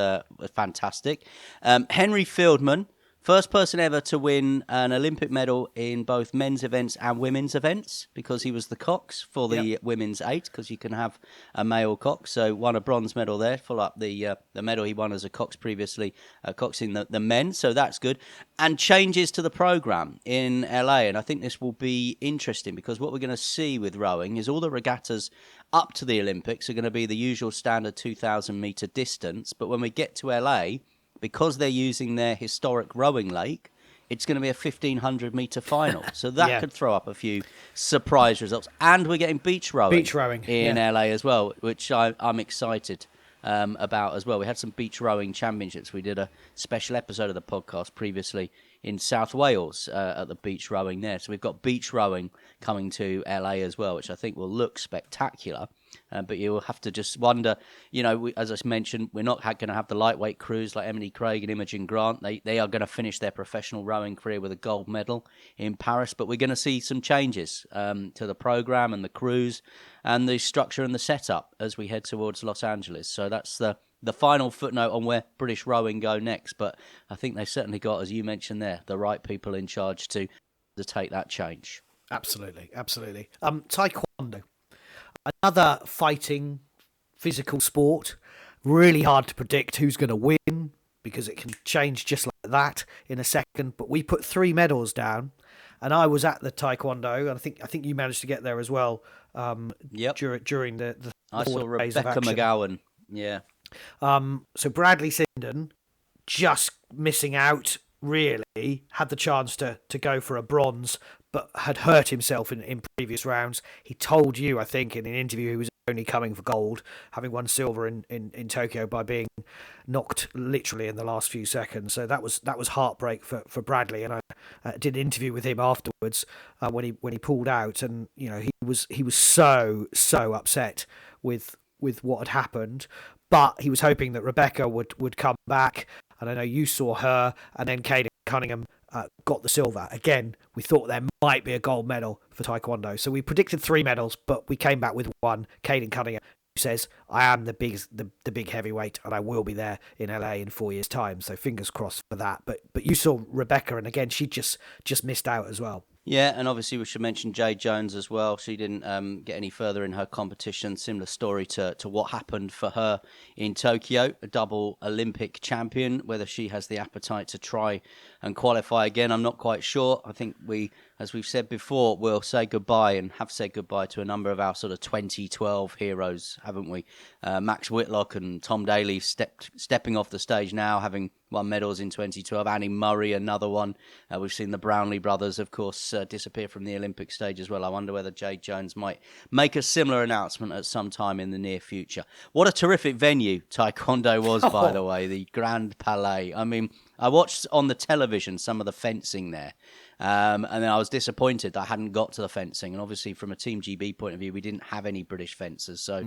[SPEAKER 2] fantastic. Henry Fieldman, first person ever to win an Olympic medal in both men's events and women's events, because he was the cox for the women's 8, because you can have a male cox. So won a bronze medal there, follow up the medal he won as a cox previously, coxing the men. So that's good. And changes to the programme in LA. And I think this will be interesting, because what we're going to see with rowing is all the regattas up to the Olympics are going to be the usual standard 2,000 metre distance. But when we get to LA, because they're using their historic rowing lake, it's going to be a 1,500 metre final. So that could throw up a few surprise results. And we're getting beach rowing in LA as well, which I'm excited about as well. We had some beach rowing championships. We did a special episode of the podcast previously in South Wales at the beach rowing there. So we've got beach rowing coming to LA as well, which I think will look spectacular. But you'll have to just wonder, as I mentioned, we're not going to have the lightweight crews like Emily Craig and Imogen Grant. They are going to finish their professional rowing career with a gold medal in Paris. But we're going to see some changes to the programme and the crews and the structure and the setup as we head towards Los Angeles. So that's the final footnote on where British rowing go next. But I think they've certainly got, as you mentioned there, the right people in charge to take that change.
[SPEAKER 3] Absolutely. Taekwondo. Another fighting, physical sport. Really hard to predict who's going to win, because it can change just like that in a second. But we put 3 medals down, and I was at the Taekwondo, and I think you managed to get there as well.
[SPEAKER 2] Yep.
[SPEAKER 3] During the
[SPEAKER 2] I saw
[SPEAKER 3] 4 days of
[SPEAKER 2] Rebecca
[SPEAKER 3] action.
[SPEAKER 2] McGowan. Yeah.
[SPEAKER 3] So Bradley Sinden, just missing out, really, had the chance to go for a bronze, but had hurt himself in previous rounds. He told you, I think, in an interview, he was only coming for gold, having won silver in Tokyo by being knocked literally in the last few seconds. So that was heartbreak for Bradley. And I did an interview with him afterwards when he pulled out, and he was so upset with what had happened. But he was hoping that Rebecca would come back, and I know you saw her, and then Caden Cunningham got the silver. Again, we thought there might be a gold medal for Taekwondo. So we predicted 3 medals, but we came back with 1. Caden Cunningham, who says, I am the big heavyweight, and I will be there in LA in 4 years' time. So fingers crossed for that. But you saw Rebecca, and again, she just missed out as well.
[SPEAKER 2] Yeah, and obviously we should mention Jade Jones as well. She didn't get any further in her competition. Similar story to what happened for her in Tokyo, a double Olympic champion. Whether she has the appetite to try and qualify again, I'm not quite sure. I think we, as we've said before, will say goodbye and have said goodbye to a number of our sort of 2012 heroes, haven't we? Max Whitlock and Tom Daley stepping off the stage now, having won medals in 2012. Annie Murray, another one. We've seen the Brownlee brothers, of course, disappear from the Olympic stage as well. I wonder whether Jade Jones might make a similar announcement at some time in the near future. What a terrific venue Taekwondo was, by the way, the Grand Palais. I mean, I watched on the television some of the fencing there. And then I was disappointed that I hadn't got to the fencing. And obviously, from a Team GB point of view, we didn't have any British fencers. So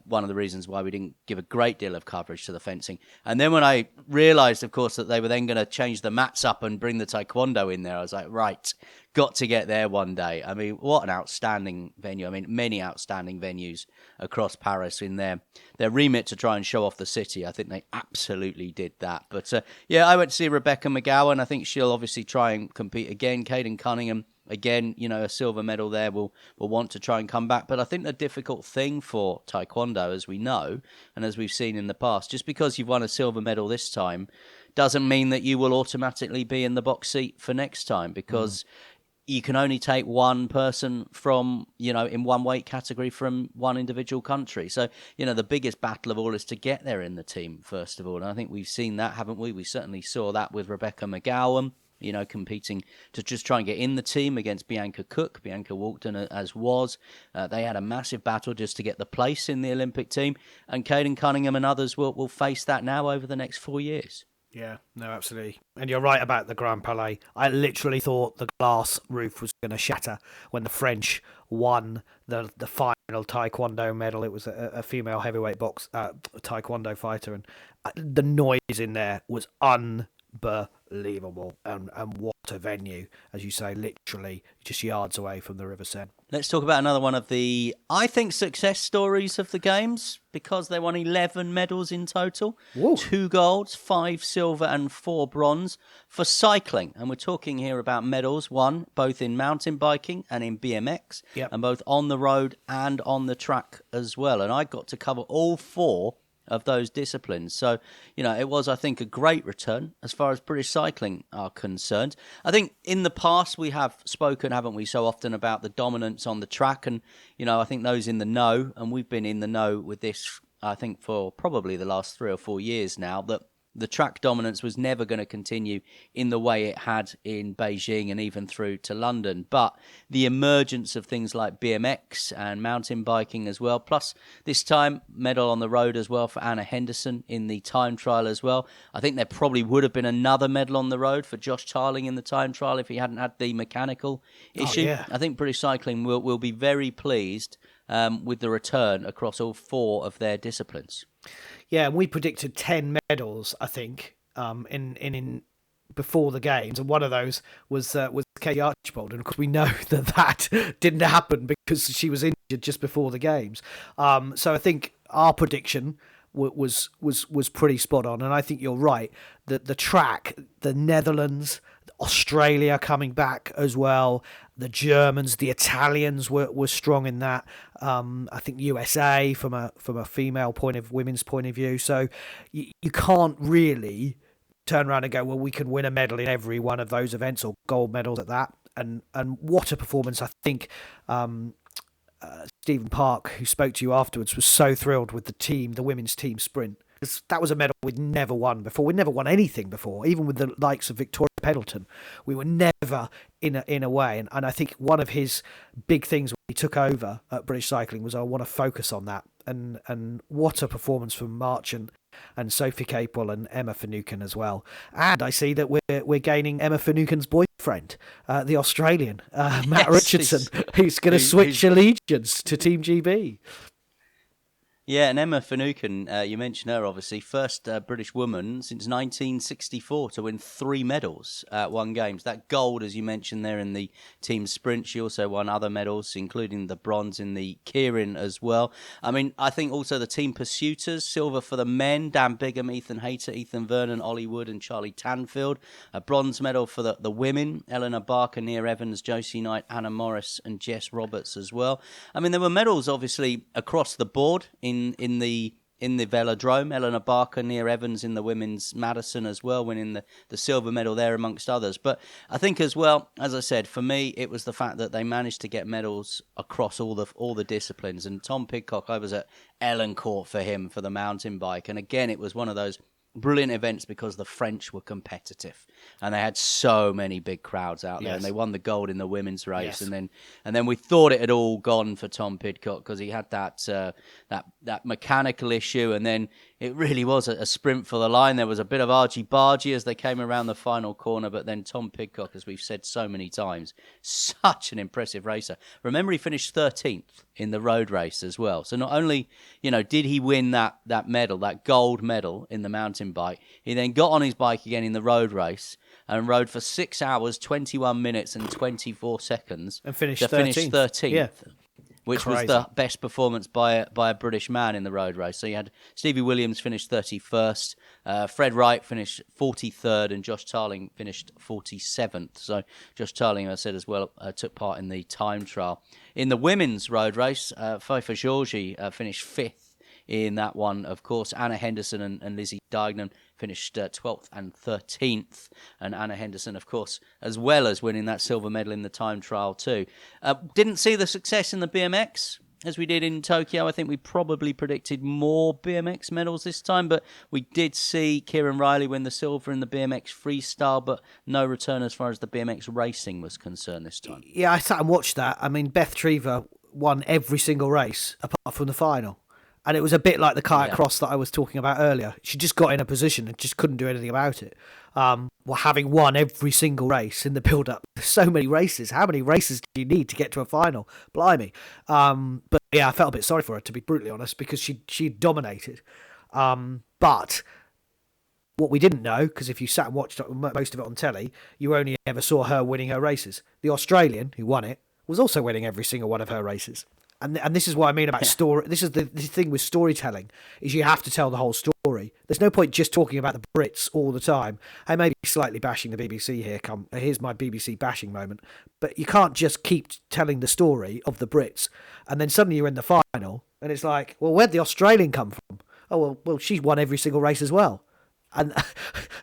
[SPEAKER 2] one of the reasons why we didn't give a great deal of coverage to the fencing. And then when I realised, of course, that they were then going to change the mats up and bring the Taekwondo in there, I was like, right, got to get there one day. I mean, what an outstanding venue. I mean, many outstanding venues across Paris in their remit to try and show off the city. I think they absolutely did that. But yeah, I went to see Rebecca McGowan. I think she'll obviously try and compete again. Caden Cunningham, again, a silver medal there, will want to try and come back. But I think the difficult thing for Taekwondo, as we know, and as we've seen in the past, just because you've won a silver medal this time, doesn't mean that you will automatically be in the box seat for next time, because you can only take one person from, in one weight category from one individual country. So, the biggest battle of all is to get there in the team, first of all. And I think we've seen that, haven't we? We certainly saw that with Rebecca McGowan, competing to just try and get in the team against Bianca Cook. Bianca walked in as was. They had a massive battle just to get the place in the Olympic team. And Caden Cunningham and others will face that now over the next 4 years.
[SPEAKER 3] Yeah, no, absolutely. And you're right about the Grand Palais. I literally thought the glass roof was going to shatter when the French won the final Taekwondo medal. It was a female heavyweight Taekwondo fighter, and the noise in there was unbelievable. And what a venue, as you say, literally just yards away from the River Seine.
[SPEAKER 2] Let's talk about another one of the, I think, success stories of the Games, because they won 11 medals in total. Whoa. 2 golds, 5 silver and 4 bronze for cycling. And we're talking here about medals won both in mountain biking and in BMX, and both on the road and on the track as well. And I got to cover all 4 of those disciplines. So, it was, I think, a great return as far as British cycling are concerned. I think in the past we have spoken, haven't we, so often about the dominance on the track. And, I think those in the know, and we've been in the know with this, I think, for probably the last 3 or 4 years now, that the track dominance was never going to continue in the way it had in Beijing and even through to London. But the emergence of things like BMX and mountain biking as well, plus this time medal on the road as well for Anna Henderson in the time trial as well. I think there probably would have been another medal on the road for Josh Tarling in the time trial if he hadn't had the mechanical issue.
[SPEAKER 3] Yeah.
[SPEAKER 2] I think British cycling will be very pleased with the return across all 4 of their disciplines.
[SPEAKER 3] Yeah, and we predicted 10 medals, I think, in before the Games, and one of those was Katie Archibald, and of course we know that didn't happen because she was injured just before the Games. So I think our prediction was pretty spot on, and I think you're right that the track, the Netherlands, Australia coming back as well, the Germans, the Italians were strong in that. I think USA from a women's point of view. So you can't really turn around and go, well, we can win a medal in every one of those events, or gold medals at that. and what a performance! I think Stephen Park, who spoke to you afterwards, was so thrilled with the women's team sprint. That was a medal we'd never won before. We'd never won anything before, even with the likes of Victoria Pendleton. We were never in a way. And I think one of his big things when he took over at British Cycling was, I want to focus on that. And what a performance from March and Sophie Capel and Emma Finucane as well. And I see that we're gaining Emma Finucane's boyfriend, the Australian, Matt Richardson, who's going to switch allegiance to Team GB.
[SPEAKER 2] Yeah, and Emma Finucane, you mentioned her obviously, first British woman since 1964 to win 3 medals at one Games. That gold, as you mentioned there in the team sprint, she also won other medals, including the bronze in the Keirin as well. I mean, I think also the team pursuiters, silver for the men, Dan Bigham, Ethan Hayter, Ethan Vernon, Ollie Wood and Charlie Tanfield. A bronze medal for the women, Eleanor Barker, Nia Evans, Josie Knight, Anna Morris and Jess Roberts as well. I mean, there were medals obviously across the board in the velodrome. Eleanor Barker, Nia Evans in the women's Madison as well, winning the silver medal there amongst others. But I think as well, as I said, for me, it was the fact that they managed to get medals across all the disciplines. And Tom Pidcock, I was at Ellencourt for him for the mountain bike. And again, it was one of those brilliant events because the French were competitive and they had so many big crowds out there, and they won the gold in the women's race. And then we thought it had all gone for Tom Pidcock because he had that mechanical issue, and then it really was a sprint for the line. There was a bit of argy-bargy as they came around the final corner, but then Tom Pidcock, as we've said so many times, such an impressive racer. Remember, he finished 13th in the road race as well. So not only, did he win that medal, that gold medal in the mountain bike, he then got on his bike again in the road race and rode for 6 hours, 21 minutes and 24 seconds
[SPEAKER 3] and finished
[SPEAKER 2] 13th.
[SPEAKER 3] Yeah.
[SPEAKER 2] Which
[SPEAKER 3] Crazy.
[SPEAKER 2] was the best performance by a British man in the road race. So you had Stevie Williams finish 31st, Fred Wright finished 43rd, and Josh Tarling finished 47th. So Josh Tarling, I said as well, took part in the time trial. In the women's road race, Pfeiffer Georgi finished 5th in that one, of course. Anna Henderson and Lizzie Diagnan finished 12th and 13th. And Anna Henderson, of course, as well as winning that silver medal in the time trial too. Didn't see the success in the BMX as we did in Tokyo. I think we probably predicted more BMX medals this time, but we did see Kieran Riley win the silver in the BMX freestyle, but no return as far as the BMX racing was concerned this time.
[SPEAKER 3] Yeah, I sat and watched that. I mean, Beth Trevor won every single race apart from the final. And it was a bit like the kayak cross that I was talking about earlier. She just got in a position and just couldn't do anything about it. Having won every single race in the build-up. So many races. How many races do you need to get to a final? Blimey. But yeah, I felt a bit sorry for her, to be brutally honest, because she dominated. But what we didn't know, because if you sat and watched most of it on telly, you only ever saw her winning her races. The Australian, who won it, was also winning every single one of her races. And this is what I mean about story. This is the thing with storytelling, is you have to tell the whole story. There's no point just talking about the Brits all the time. I may be slightly bashing the BBC here. Here's my BBC bashing moment. But you can't just keep telling the story of the Brits, and then suddenly you're in the final, and it's like, well, where'd the Australian come from? Oh, well, she won every single race as well. And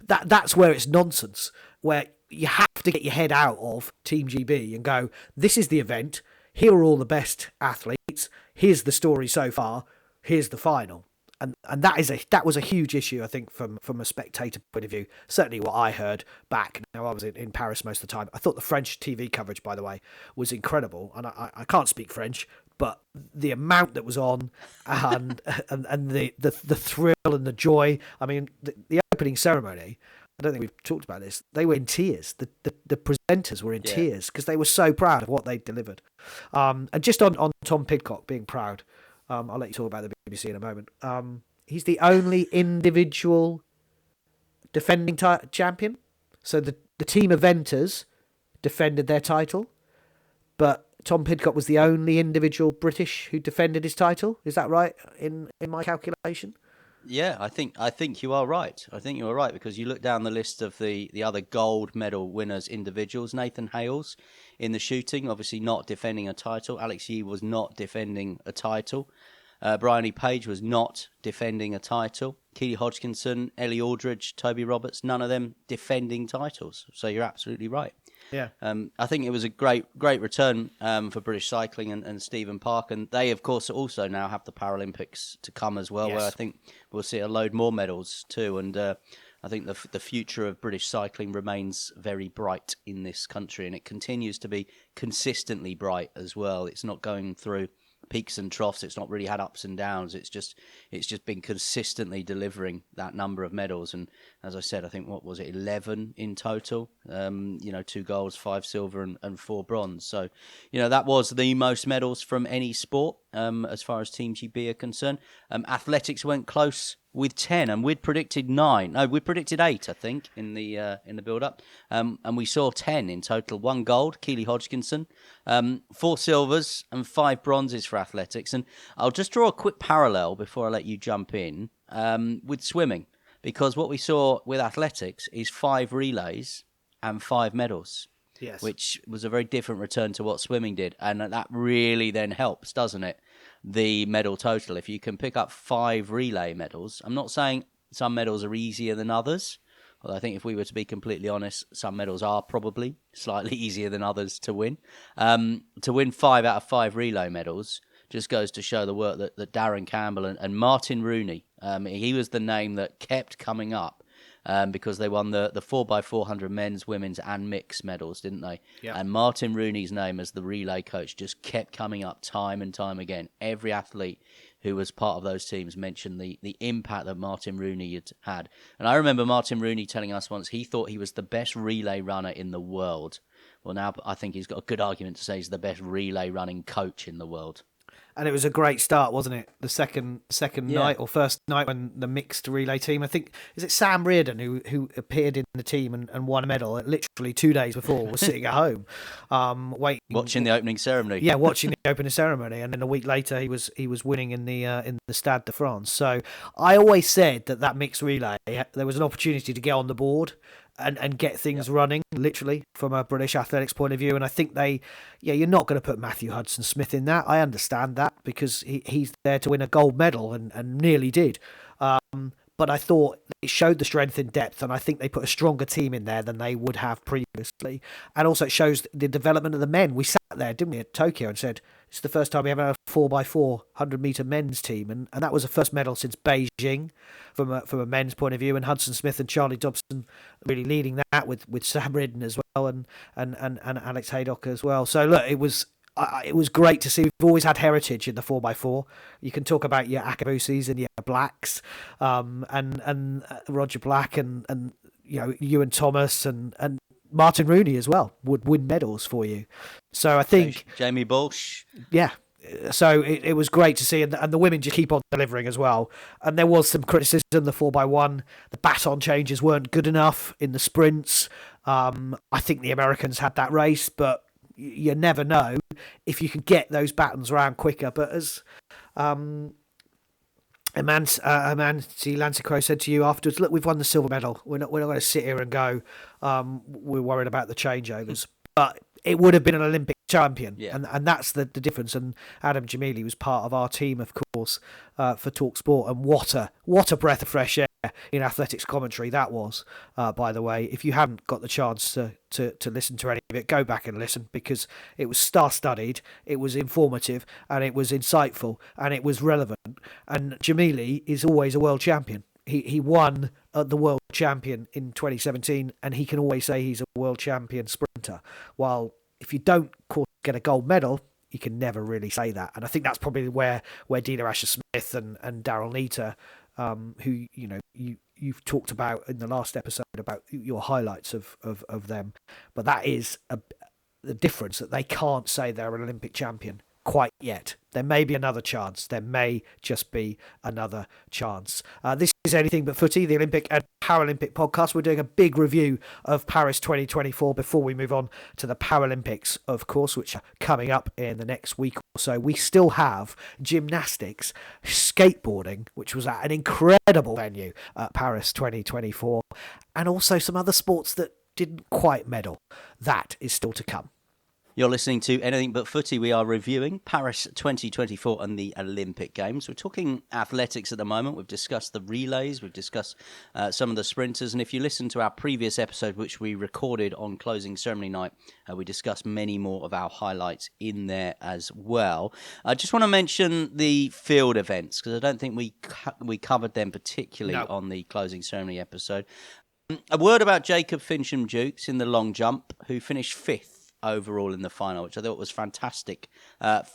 [SPEAKER 3] that's where it's nonsense, where you have to get your head out of Team GB and go, this is the event. Here are all the best athletes. Here's the story so far. Here's the final. And that was a huge issue, I think, from a spectator point of view. Certainly what I heard back. Now, I was in Paris most of the time. I thought the French TV coverage, by the way, was incredible. And I can't speak French, but the amount that was on and the thrill and the joy. I mean, the opening ceremony, I don't think we've talked about this. They were in tears. The presenters were in tears because they were so proud of what they delivered. And just on Tom Pidcock being proud, I'll let you talk about the BBC in a moment. He's the only individual defending champion. So the team eventers defended their title, but Tom Pidcock was the only individual British who defended his title. Is that right in my calculation?
[SPEAKER 2] Yeah, I think you are right. I think you are right, because you look down the list of the other gold medal winners individuals. Nathan Hales in the shooting, obviously not defending a title. Alex Yee was not defending a title. Bryony Page was not defending a title. Keely Hodgkinson, Ellie Aldridge, Toby Roberts, none of them defending titles. So you're absolutely right.
[SPEAKER 3] Yeah.
[SPEAKER 2] I think it was a great return for British cycling and Stephen Park, and they of course also now have the Paralympics to come as well, where I think we'll see a load more medals too. And I think the future of British cycling remains very bright in this country, and it continues to be consistently bright as well. It's not going through peaks and troughs. It's not really had ups and downs. It's just been consistently delivering that number of medals. And as I said, I think what was it, 11 in total? 2 golds, 5 silver, and 4 bronze. So, that was the most medals from any sport as far as Team GB are concerned. Athletics went close with 10, and we'd predicted 9. No, we predicted 8, I think, in the build-up. And we saw 10 in total. 1 gold, Keely Hodgkinson, 4 silvers, and 5 bronzes for athletics. And I'll just draw a quick parallel before I let you jump in with swimming, because what we saw with athletics is 5 relays and 5 medals. Yes. Which was a very different return to what swimming did. And that really then helps, doesn't it? The medal total. If you can pick up 5 relay medals, I'm not saying some medals are easier than others. Well, I think if we were to be completely honest, some medals are probably slightly easier than others to win. To win 5 out of 5 relay medals just goes to show the work that Darren Campbell and Martin Rooney, he was the name that kept coming up. Because they won the 4x400 men's, women's and mixed medals, didn't they? Yep. And Martin Rooney's name as the relay coach just kept coming up time and time again. Every athlete who was part of those teams mentioned the impact that Martin Rooney had had. And I remember Martin Rooney telling us once he thought he was the best relay runner in the world. Well, now I think he's got a good argument to say he's the best relay running coach in the world.
[SPEAKER 3] And it was a great start, wasn't it? The second night or first night when the mixed relay team, I think, is it Sam Reardon who appeared in the team and won a medal literally 2 days before, was sitting at home,
[SPEAKER 2] watching the opening ceremony.
[SPEAKER 3] Yeah, watching the opening ceremony, and then a week later he was winning in the Stade de France. So I always said that mixed relay, there was an opportunity to get on the board and get things running, literally, from a British athletics point of view. And I think you're not going to put Matthew Hudson-Smith in that. I understand that, because he's there to win a gold medal and nearly did. But I thought it showed the strength in depth, and I think they put a stronger team in there than they would have previously. And also it shows the development of the men. We sat there, didn't we, at Tokyo, and said, it's the first time we ever had a 4x4 100-metre men's team. And that was the first medal since Beijing from a men's point of view. And Hudson-Smith and Charlie Dobson really leading that with Sam Ridden as well and Alex Haydock as well. So, look, it was great to see. We've always had heritage in the 4x4. You can talk about your Akabusis and your Blacks, and Roger Black and Ewan Thomas and Martin Rooney as well would win medals for you. So I think
[SPEAKER 2] Jamie Bolsh.
[SPEAKER 3] Yeah. So it was great to see, and the women just keep on delivering as well. And there was some criticism, the 4x1, the baton changes weren't good enough in the sprints. I think the Americans had that race, but you never know if you can get those batons around quicker. But as Amansi Lancicrow said to you afterwards, look, we've won the silver medal. We're not going to sit here and go, we're worried about the changeovers. But it would have been an Olympic champion, and that's the difference. And Adam Jamili was part of our team, of course, for Talk Sport. And what a breath of fresh air in athletics commentary that was, by the way. If you haven't got the chance to listen to any of it, go back and listen, because it was star-studied, it was informative, and it was insightful, and it was relevant. And Jamili is always a world champion. He won the world champion in 2017, and he can always say he's a world champion sprinter. While if you don't, of course, get a gold medal, you can never really say that. And I think that's probably where Dina Asher-Smith and Daryl Neater, who you've talked about in the last episode about your highlights of them, but that is the difference, that they can't say they're an Olympic champion quite yet. There may be another chance. There may just be another chance. This is Anything But Footy, the Olympic and Paralympic podcast. We're doing a big review of Paris 2024 before we move on to the Paralympics, of course, which are coming up in the next week or so. We still have gymnastics, skateboarding, which was at an incredible venue at Paris 2024, and also some other sports that didn't quite medal. That is still to come.
[SPEAKER 2] You're listening to Anything But Footy. We are reviewing Paris 2024 and the Olympic Games. We're talking athletics at the moment. We've discussed the relays. We've discussed some of the sprinters. And if you listen to our previous episode, which we recorded on closing ceremony night, we discussed many more of our highlights in there as well. I just want to mention the field events because I don't think we covered them particularly on the closing ceremony episode. A word about Jacob Fincham-Dukes in the long jump, who finished 5th overall in the final, which I thought was fantastic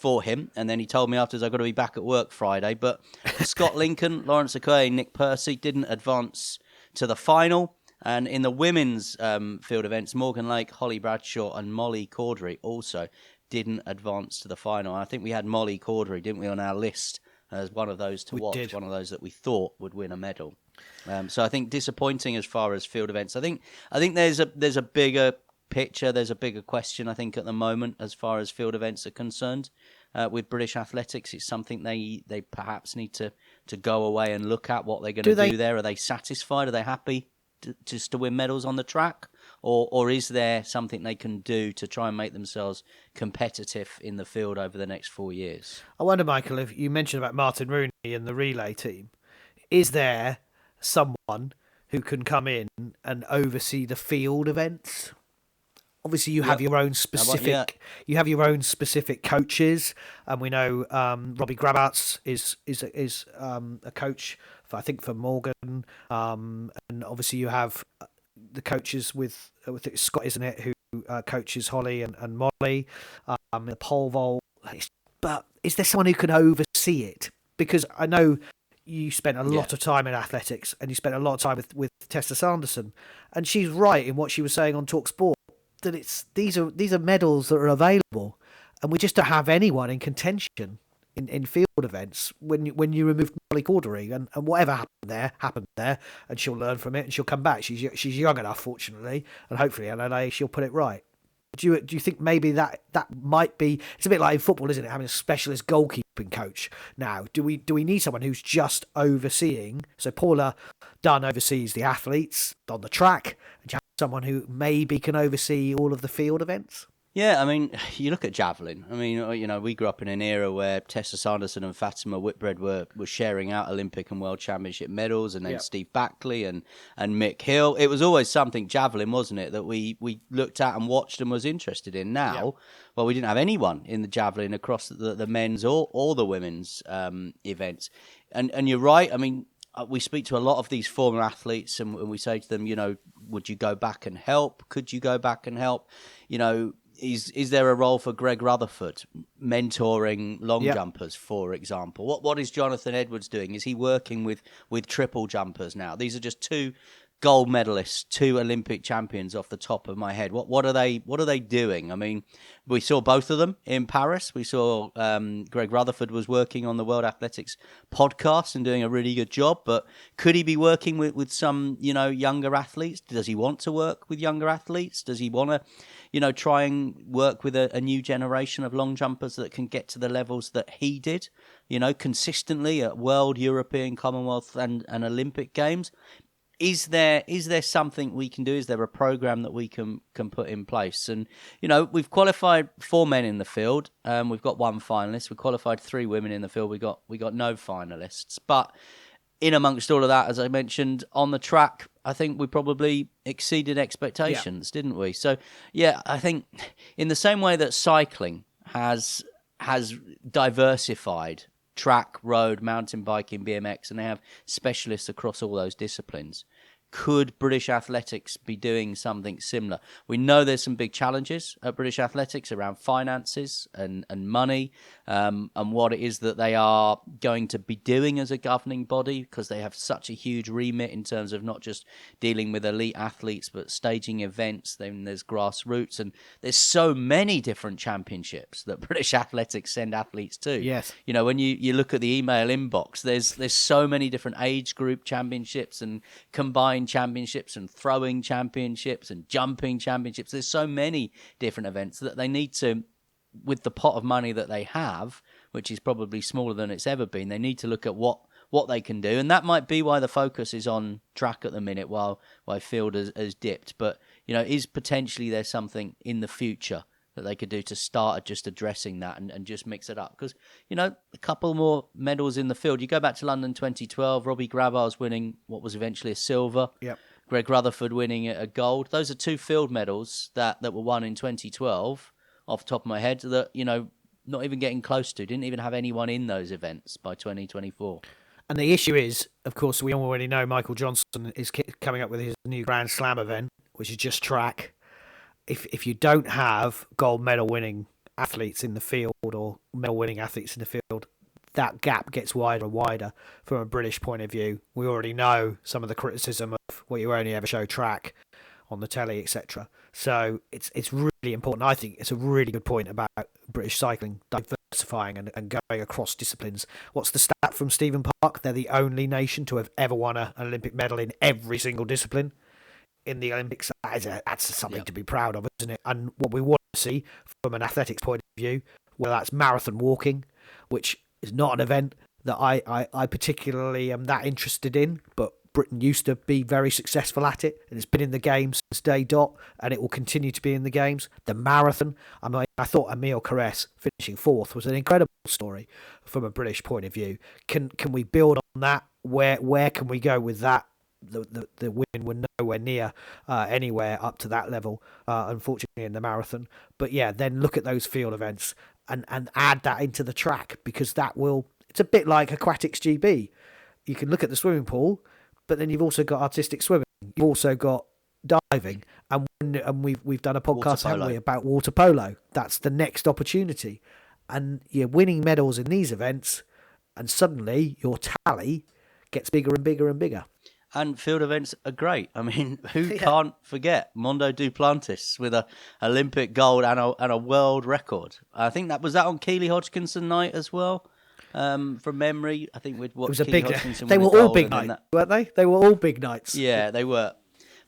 [SPEAKER 2] for him. And then he told me afterwards, I've got to be back at work Friday. But Scott Lincoln, Lawrence Okoye, Nick Percy didn't advance to the final. And in the women's field events, Morgan Lake, Holly Bradshaw and Molly Caudry also didn't advance to the final. And I think we had Molly Caudry, didn't we, on our list as one of those to watch, one of those that we thought would win a medal. So I think disappointing as far as field events. I think there's a bigger picture, there's a bigger question, I think, at the moment as far as field events are concerned. With British athletics, it's something they perhaps need to go away and look at what they're going to do there. Are they satisfied? Are they happy just to win medals on the track? Or is there something they can do to try and make themselves competitive in the field over the next 4 years?
[SPEAKER 3] I wonder, Michael, if you mentioned about Martin Rooney and the relay team, is there someone who can come in and oversee the field events? Obviously, you have your own specific. You have your own specific coaches, and we know Robbie Grabatz is a coach for, I think, for Morgan, and obviously you have the coaches with I think it's Scott, isn't it, who coaches Holly and Molly, the pole vault. But is there someone who can oversee it? Because I know you spent a lot of time in athletics, and you spent a lot of time with Tessa Sanderson, and she's right in what she was saying on Talk Sport. That these are medals that are available, and we just don't have anyone in contention in field events when you remove Molly Caudry, and whatever happened there, and she'll learn from it and she'll come back. She's young enough, fortunately, and hopefully in LA she'll put it right. Do you think maybe that might be? It's a bit like in football, isn't it? Having a specialist goalkeeping coach now. Do we need someone who's just overseeing? So Paula Dunn oversees the athletes on the track, and you have someone who maybe can oversee all of the field events.
[SPEAKER 2] Yeah, I mean, you look at javelin. I mean, you know, we grew up in an era where Tessa Sanderson and Fatima Whitbread were sharing out Olympic and World Championship medals, and then Steve Backley and Mick Hill. It was always something, javelin, wasn't it, that we looked at and watched and was interested in. Now, well, we didn't have anyone in the javelin across the men's or the women's events. And you're right, I mean, we speak to a lot of these former athletes and we say to them, you know, would you go back and help? Could you go back and help? You know, is there a role for Greg Rutherford mentoring long jumpers, for example? What is Jonathan Edwards doing? Is he working with triple jumpers now? These are just 2 gold medalists, 2 Olympic champions off the top of my head. What are they doing? I mean, we saw both of them in Paris. We saw Greg Rutherford was working on the World Athletics podcast and doing a really good job. But could he be working with some, you know, younger athletes? Does he want to work with younger athletes? Does he want to, you know, try and work with a new generation of long jumpers that can get to the levels that he did, you know, consistently at World, European, Commonwealth and Olympic Games? Is there something we can do? Is there a program that we can put in place? And, you know, we've qualified 4 men in the field. We've got 1 finalist. We qualified 3 women in the field. We got no finalists. But in amongst all of that, as I mentioned, on the track, I think we probably exceeded expectations, didn't we? So, yeah, I think in the same way that cycling has diversified track, road, mountain biking, BMX, and they have specialists across all those disciplines. Could British athletics be doing something similar? We know there's some big challenges at British athletics around finances and money, and what it is that they are going to be doing as a governing body, because they have such a huge remit in terms of not just dealing with elite athletes, but staging events. Then there's grassroots, and there's so many different championships that British athletics send athletes to.
[SPEAKER 3] Yes.
[SPEAKER 2] You know, when you look at the email inbox, there's so many different age group championships and combined championships and throwing championships and jumping championships. There's so many different events that they need to, with the pot of money that they have, which is probably smaller than it's ever been, they need to look at what they can do. And that might be why the focus is on track at the minute while field has dipped. But, you know, is potentially there something in the future that they could do to start just addressing that and just mix it up. Because, a couple more medals in the field. You go back to London 2012, Robbie Grabar's winning what was eventually a silver.
[SPEAKER 3] Yep.
[SPEAKER 2] Greg Rutherford winning a gold. Those are 2 field medals that were won in 2012, off the top of my head, that, not even getting close to. Didn't even have anyone in those events by 2024.
[SPEAKER 3] And the issue is, of course, we already know Michael Johnson is coming up with his new Grand Slam event, which is just track. If you don't have gold medal winning athletes in the field or medal winning athletes in the field, that gap gets wider and wider from a British point of view. We already know some of the criticism of, well, you only ever show track on the telly, etc. So it's really important. I think it's a really good point about British cycling diversifying and going across disciplines. What's the stat from Stephen Park? They're the only nation to have ever won an Olympic medal in every single discipline in the Olympics. That's something to be proud of, isn't it? And what we want to see from an athletics point of view, whether that's marathon walking, which is not an event that I particularly am that interested in, but Britain used to be very successful at it, and it's been in the games since day dot, and it will continue to be in the games. The marathon, I thought Emile Carrès finishing 4th was an incredible story from a British point of view. Can we build on that? Where can we go with that? The women were nowhere near anywhere up to that level, unfortunately, in the marathon. But yeah, then look at those field events and add that into the track, because it's a bit like aquatics GB. You can look at the swimming pool, but then you've also got artistic swimming. You've also got diving, and we've done a podcast, haven't we, about water polo. That's the next opportunity, and you're winning medals in these events, and suddenly your tally gets bigger and bigger and bigger.
[SPEAKER 2] And field events are great. I mean, who can't forget Mondo Duplantis with a Olympic gold and a world record? I think that was on Keely Hodgkinson night as well. From memory, I think we'd watched Keely Hodgkinson.
[SPEAKER 3] They were all big nights, weren't they? They were all big nights.
[SPEAKER 2] Yeah, they were.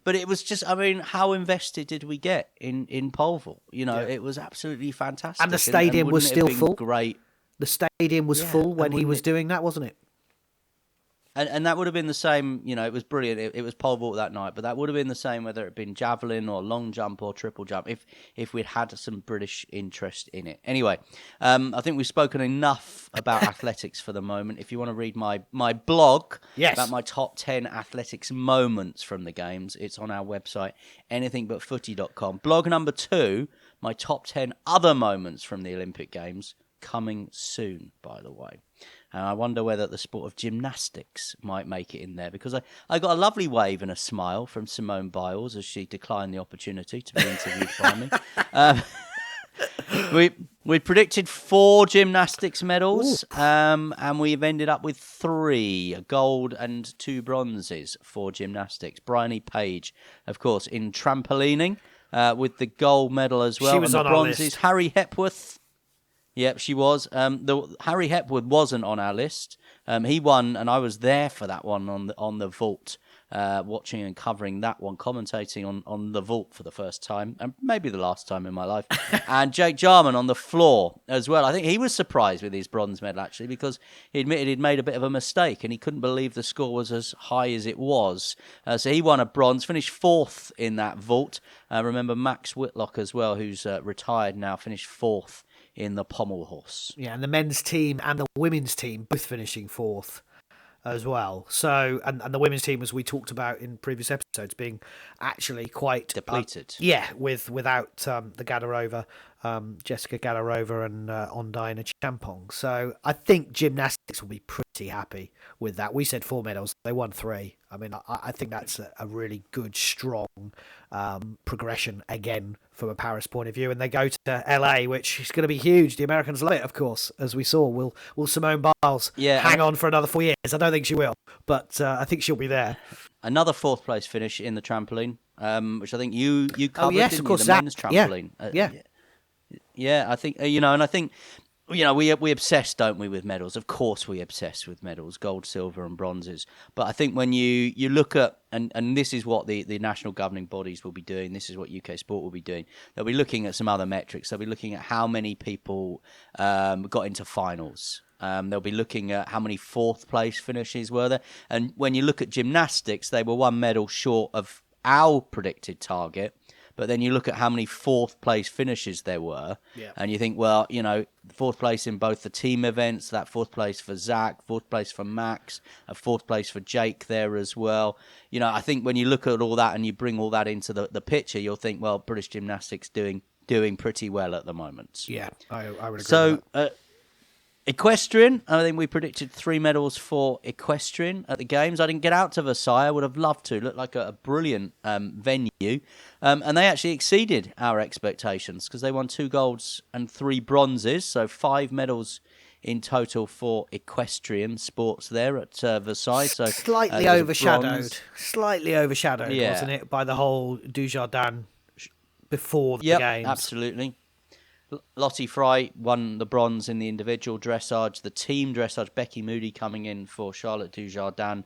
[SPEAKER 2] But it was just, how invested did we get in pole vault? It was absolutely fantastic.
[SPEAKER 3] And the stadium was still full.
[SPEAKER 2] Great.
[SPEAKER 3] The stadium was full when he was doing that, wasn't it?
[SPEAKER 2] And that would have been the same, it was brilliant. It was pole vault that night, but that would have been the same whether it had been javelin or long jump or triple jump, if we'd had some British interest in it. Anyway, I think we've spoken enough about athletics for the moment. If you want to read my blog about my top 10 athletics moments from the games, it's on our website, anythingbutfooty.com. Blog number 2, my top 10 other moments from the Olympic Games, coming soon, by the way. And I wonder whether the sport of gymnastics might make it in there, because I got a lovely wave and a smile from Simone Biles as she declined the opportunity to be interviewed by me. We predicted 4 gymnastics medals, and we've ended up with 3, a gold and 2 bronzes for gymnastics. Bryony Page, of course, in trampolining with the gold medal as well.
[SPEAKER 3] She was
[SPEAKER 2] and
[SPEAKER 3] on
[SPEAKER 2] the bronzes,
[SPEAKER 3] our list.
[SPEAKER 2] Harry Hepworth. Yep, she was. Harry Hepworth wasn't on our list. He won, and I was there for that one on the vault, watching and covering that one, commentating on the vault for the first time, and maybe the last time in my life. And Jake Jarman on the floor as well. I think he was surprised with his bronze medal, actually, because he admitted he'd made a bit of a mistake, and he couldn't believe the score was as high as it was. So he won a bronze, finished 4th in that vault. Remember Max Whitlock as well, who's retired now, finished 4th in the pommel horse.
[SPEAKER 3] Yeah, and the men's team and the women's team both finishing 4th as well. So, and the women's team, as we talked about in previous episodes, being actually quite
[SPEAKER 2] depleted.
[SPEAKER 3] Without the Gadarova, Jessica Gadarova and Ondina Champong. So I think gymnastics will be pretty happy with that. We said 4 medals, they won 3. I mean, I think that's a really good, strong progression again from a Paris point of view. And they go to LA, which is going to be huge. The Americans love it, of course, as we saw. Will Simone Biles hang on for another 4 years? I don't think she will, but I think she'll be there.
[SPEAKER 2] Another 4th place finish in the trampoline, which I think you covered,
[SPEAKER 3] of course,
[SPEAKER 2] the men's trampoline.
[SPEAKER 3] Yeah.
[SPEAKER 2] I think, and I think, we obsess, don't we, with medals? Of course we obsess with medals, gold, silver and bronzes. But I think when you look at, and this is what the national governing bodies will be doing, this is what UK Sport will be doing, they'll be looking at some other metrics. They'll be looking at how many people got into finals. They'll be looking at how many 4th place finishes were there. And when you look at gymnastics, they were 1 medal short of our predicted target. But then you look at how many fourth place finishes there were, and you think, well, fourth place in both the team events, that fourth place for Zach, fourth place for Max, a fourth place for Jake there as well. I think when you look at all that and you bring all that into the picture, you'll think, well, British Gymnastics doing pretty well at the moment.
[SPEAKER 3] Yeah, I would agree
[SPEAKER 2] so,
[SPEAKER 3] with that.
[SPEAKER 2] Equestrian, I think we predicted 3 medals for equestrian at the Games. I didn't get out to Versailles. I would have loved to. It looked like a brilliant venue. And they actually exceeded our expectations because they won 2 golds and 3 bronzes. So 5 medals in total for equestrian sports there at Versailles. So
[SPEAKER 3] slightly overshadowed,
[SPEAKER 2] yeah.
[SPEAKER 3] Wasn't it, by the whole Dujardin before the
[SPEAKER 2] Games?
[SPEAKER 3] Games?
[SPEAKER 2] Absolutely. Lottie Fry won the bronze in the individual dressage. The team dressage, Becky Moody coming in for Charlotte Dujardin.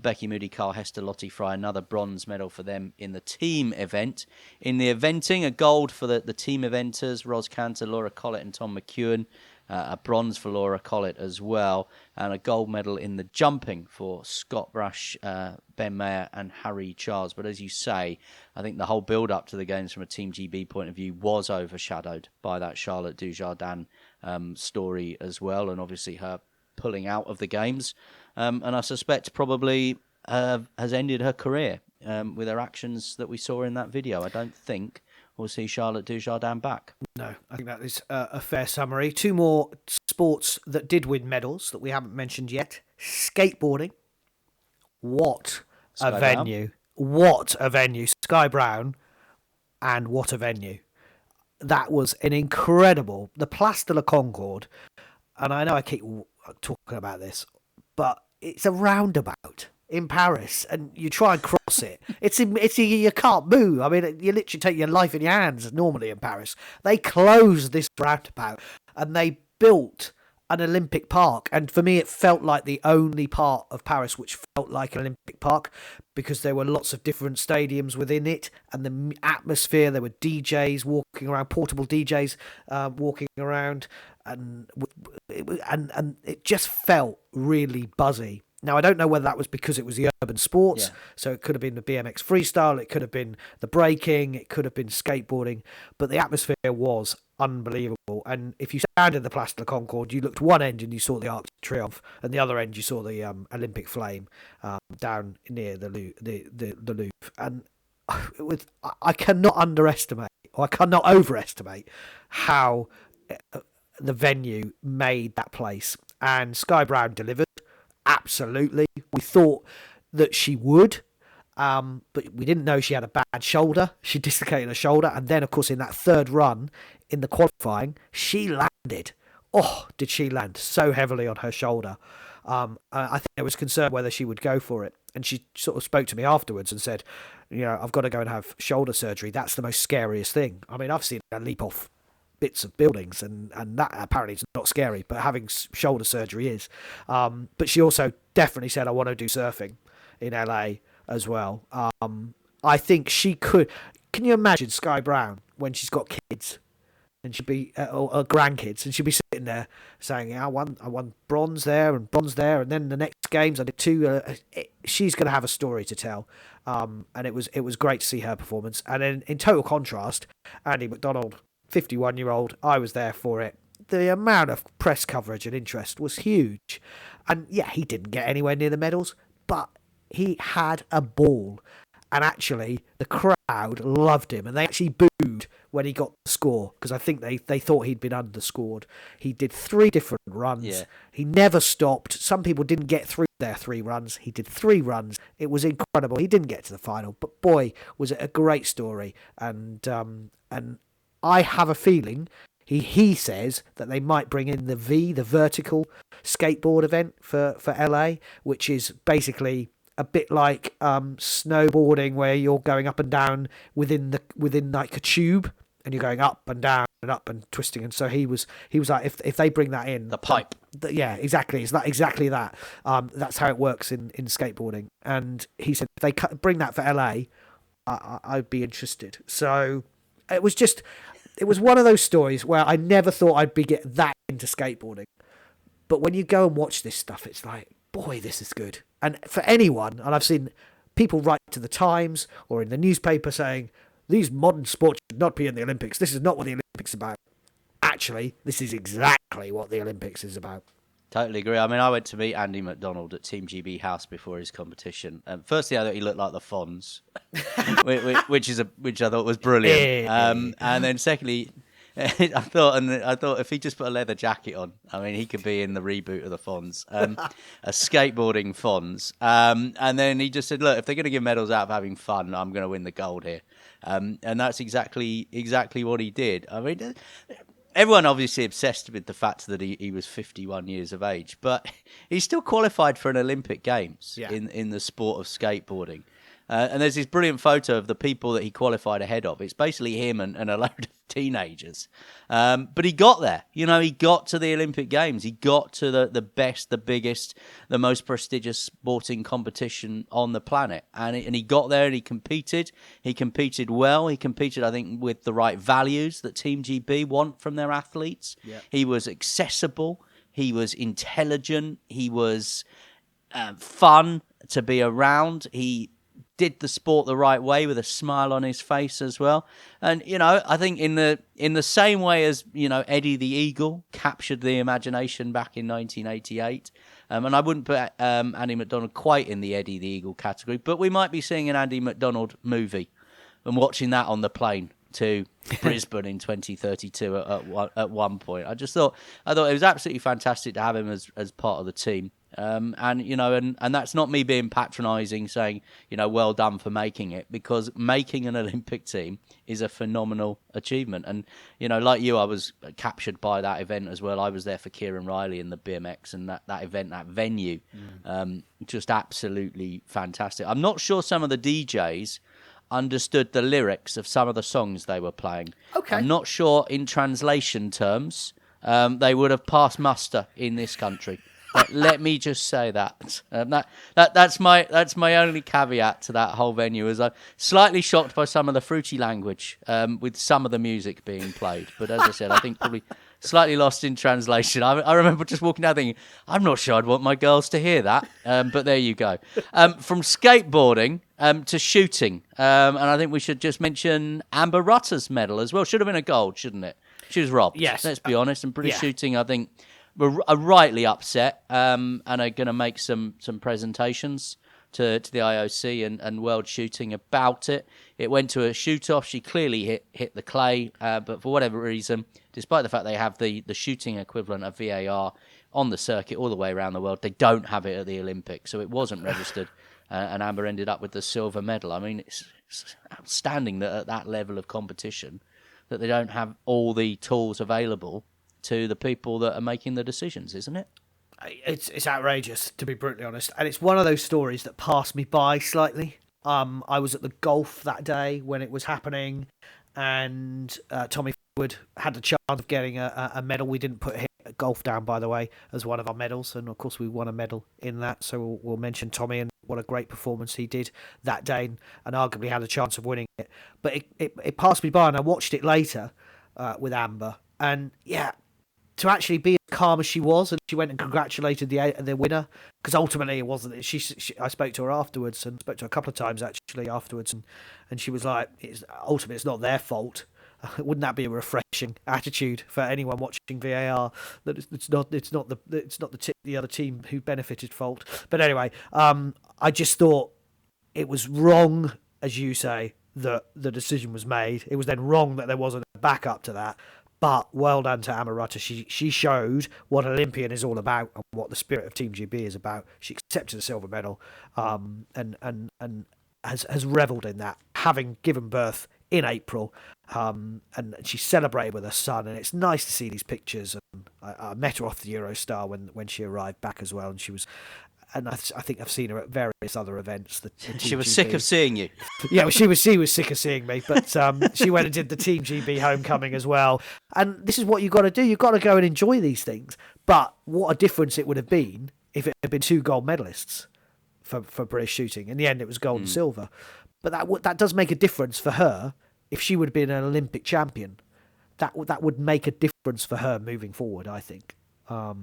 [SPEAKER 2] Becky Moody, Carl Hester, Lottie Fry, another bronze medal for them in the team event. In the eventing, a gold for the team eventers, Ros Cantor, Laura Collett and Tom McEwen. A bronze for Laura Collett as well, and a gold medal in the jumping for Scott Brash, Ben Mayer and Harry Charles. But as you say, I think the whole build-up to the Games from a Team GB point of view was overshadowed by that Charlotte Dujardin story as well, and obviously her pulling out of the Games. And I suspect probably has ended her career with her actions that we saw in that video. I don't think we'll see Charlotte Dujardin back.
[SPEAKER 3] No, I think that is a fair summary. 2 more sports that did win medals that we haven't mentioned yet. Skateboarding. What a venue. What a venue. Sky Brown, and what a venue. That was an incredible... The Place de la Concorde, and I know I keep talking about this, but it's a roundabout in Paris, and you try and cross it. You can't move. I mean, you literally take your life in your hands normally in Paris. They closed this roundabout and they built an Olympic park. And for me, it felt like the only part of Paris which felt like an Olympic park, because there were lots of different stadiums within it, and the atmosphere. There were DJs walking around, portable DJs walking around, and it just felt really buzzy. Now, I don't know whether that was because it was the urban sports, so it could have been the BMX freestyle, it could have been the breaking, it could have been skateboarding, but the atmosphere was unbelievable. And if you stand in the Place de la Concorde, you looked one end and you saw the Arc de Triomphe, and the other end you saw the Olympic flame down near the Louvre. And I cannot underestimate, or I cannot overestimate how the venue made that place. And Sky Brown delivered. Absolutely. We thought that she would, but we didn't know she had a bad shoulder. She dislocated her shoulder, and then, of course, in that third run in the qualifying, she landed. Oh, did she land so heavily on her shoulder? I think there was concern whether she would go for it, and she sort of spoke to me afterwards and said, I've got to go and have shoulder surgery. That's the most scariest thing. I mean, I've seen her leap off bits of buildings, and that apparently is not scary, but having shoulder surgery is. But she also definitely said, I want to do surfing in LA as well. I think she could. Can you imagine Sky Brown when she's got kids and she'd be or grandkids, and she'd be sitting there saying, I won bronze there, and then the next Games I did 2. She's going to have a story to tell, and it was great to see her performance. And then in total contrast, Andy McDonald, 51-year-old, I was there for it. The amount of press coverage and interest was huge. And yeah, he didn't get anywhere near the medals, but he had a ball. And actually, the crowd loved him, and they actually booed when he got the score, because I think they thought he'd been underscored. He did 3 different runs. Yeah. He never stopped. Some people didn't get through their 3 runs. He did 3 runs. It was incredible. He didn't get to the final, but boy, was it a great story. And I have a feeling he says that they might bring in the vertical skateboard event for LA, which is basically a bit like snowboarding, where you're going up and down within like a tube, and you're going up and down and twisting. And so he was like, if they bring that in,
[SPEAKER 2] the pipe,
[SPEAKER 3] yeah, exactly, it's exactly that. That's how it works in skateboarding. And he said if they bring that for LA, I'd be interested. So it was one of those stories where I never thought I'd get that into skateboarding. But when you go and watch this stuff, it's like, boy, this is good. And for anyone, and I've seen people write to the Times or in the newspaper saying, these modern sports should not be in the Olympics. This is not what the Olympics is about. Actually, this is exactly what the Olympics is about.
[SPEAKER 2] Totally agree. I mean, I went to meet Andy McDonald at Team GB House before his competition. Firstly, I thought he looked like the Fonz, which I thought was brilliant. And then secondly, I thought if he just put a leather jacket on, I mean, he could be in the reboot of the Fonz, a skateboarding Fonz. And then he just said, "Look, if they're going to give medals out of having fun, I'm going to win the gold here." And that's exactly what he did. I mean, everyone obviously obsessed with the fact that he was 51 years of age, but he still qualified for an Olympic Games in the sport of skateboarding. And there's this brilliant photo of the people that he qualified ahead of. It's basically him and a load of teenagers. But he got there. You know, he got to the Olympic Games. He got to the best, the biggest, the most prestigious sporting competition on the planet. And he got there and he competed. He competed well. He competed, I think, with the right values that Team GB want from their athletes. Yeah. He was accessible. He was intelligent. He was fun to be around. He did the sport the right way with a smile on his face as well. And, you know, I think in the same way as, you know, Eddie the Eagle captured the imagination back in 1988, and I wouldn't put Andy McDonald quite in the Eddie the Eagle category, but we might be seeing an Andy McDonald movie and watching that on the plane to Brisbane in 2032 at one point. I thought it was absolutely fantastic to have him as part of the team. And you know, and that's not me being patronising, saying, you know, well done for making it, because making an Olympic team is a phenomenal achievement. And you know, like you, I was captured by that event as well. I was there for Kieran Riley in the BMX, and that event, that venue, just absolutely fantastic. I'm not sure some of the DJs understood the lyrics of some of the songs they were playing. Okay. I'm not sure in translation terms they would have passed muster in this country. Let me just say that. That's my only caveat to that whole venue. Is I'm slightly shocked by some of the fruity language with some of the music being played. But as I said, I think probably slightly lost in translation. I remember just walking out thinking, I'm not sure I'd want my girls to hear that. But there you go. From skateboarding to shooting. And I think we should just mention Amber Rutter's medal as well. Should have been a gold, shouldn't it? She was robbed. Yes. Let's be honest. And British shooting, I think, are rightly upset and are going to make some presentations to the IOC and World Shooting about it. It went to a shoot-off. She clearly hit the clay, but for whatever reason, despite the fact they have the shooting equivalent of VAR on the circuit all the way around the world, they don't have it at the Olympics, so it wasn't registered, and Amber ended up with the silver medal. I mean, it's outstanding that at that level of competition that they don't have all the tools available to the people that are making the decisions, isn't it?
[SPEAKER 3] It's outrageous, to be brutally honest, and it's one of those stories that passed me by slightly. I was at the golf that day when it was happening, and Tommy Wood had the chance of getting a medal. We didn't put golf down, by the way, as one of our medals, and of course we won a medal in that, so we'll mention Tommy and what a great performance he did that day, and arguably had a chance of winning it. But it passed me by, and I watched it later with Amber, and yeah, to actually be as calm as she was, and she went and congratulated the winner, because ultimately it wasn't. She I spoke to her afterwards, and spoke to her a couple of times actually afterwards, and she was like, ultimately it's not their fault. Wouldn't that be a refreshing attitude for anyone watching VAR? That it's not the other team who benefited fault. But anyway, I just thought it was wrong, as you say, that the decision was made. It was then wrong that there wasn't a backup to that. But well done to Amber Rutter. She showed what Olympian is all about and what the spirit of Team GB is about. She accepted a silver medal, and has revelled in that, having given birth in April, and she celebrated with her son. And it's nice to see these pictures. And I met her off the Eurostar when she arrived back as well, and she was. And I think I've seen her at various other events.
[SPEAKER 2] She was sick of seeing you.
[SPEAKER 3] Yeah, well, she was sick of seeing me. But she went and did the Team GB homecoming as well. And this is what you've got to do. You've got to go and enjoy these things. But what a difference it would have been if it had been 2 gold medalists for British shooting. In the end, it was gold and silver. But that does make a difference for her. If she would have been an Olympic champion, that would make a difference for her moving forward, I think. I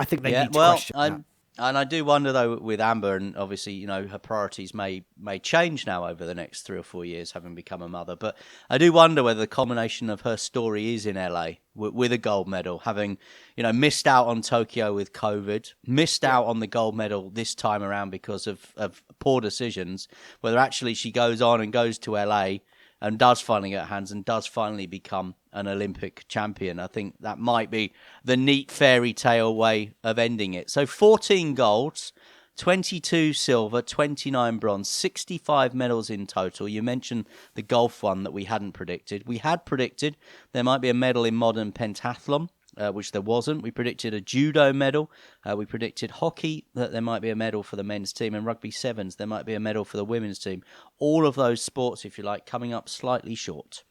[SPEAKER 3] think they need to question that.
[SPEAKER 2] And I do wonder, though, with Amber, and obviously, her priorities may change now over the next 3 or 4 years, having become a mother. But I do wonder whether the culmination of her story is in LA with a gold medal, having, missed out on Tokyo with COVID, missed out on the gold medal this time around because of poor decisions, whether actually she goes on and goes to LA and does finally get hands and does finally become an Olympic champion. I think that might be the neat fairy tale way of ending it. So 14 golds, 22 silver, 29 bronze, 65 medals in total. You mentioned the golf one that we hadn't predicted. We had predicted there might be a medal in modern pentathlon, which there wasn't. We predicted a judo medal. We predicted hockey, that there might be a medal for the men's team, and rugby sevens, there might be a medal for the women's team. All of those sports, if you like, coming up slightly short.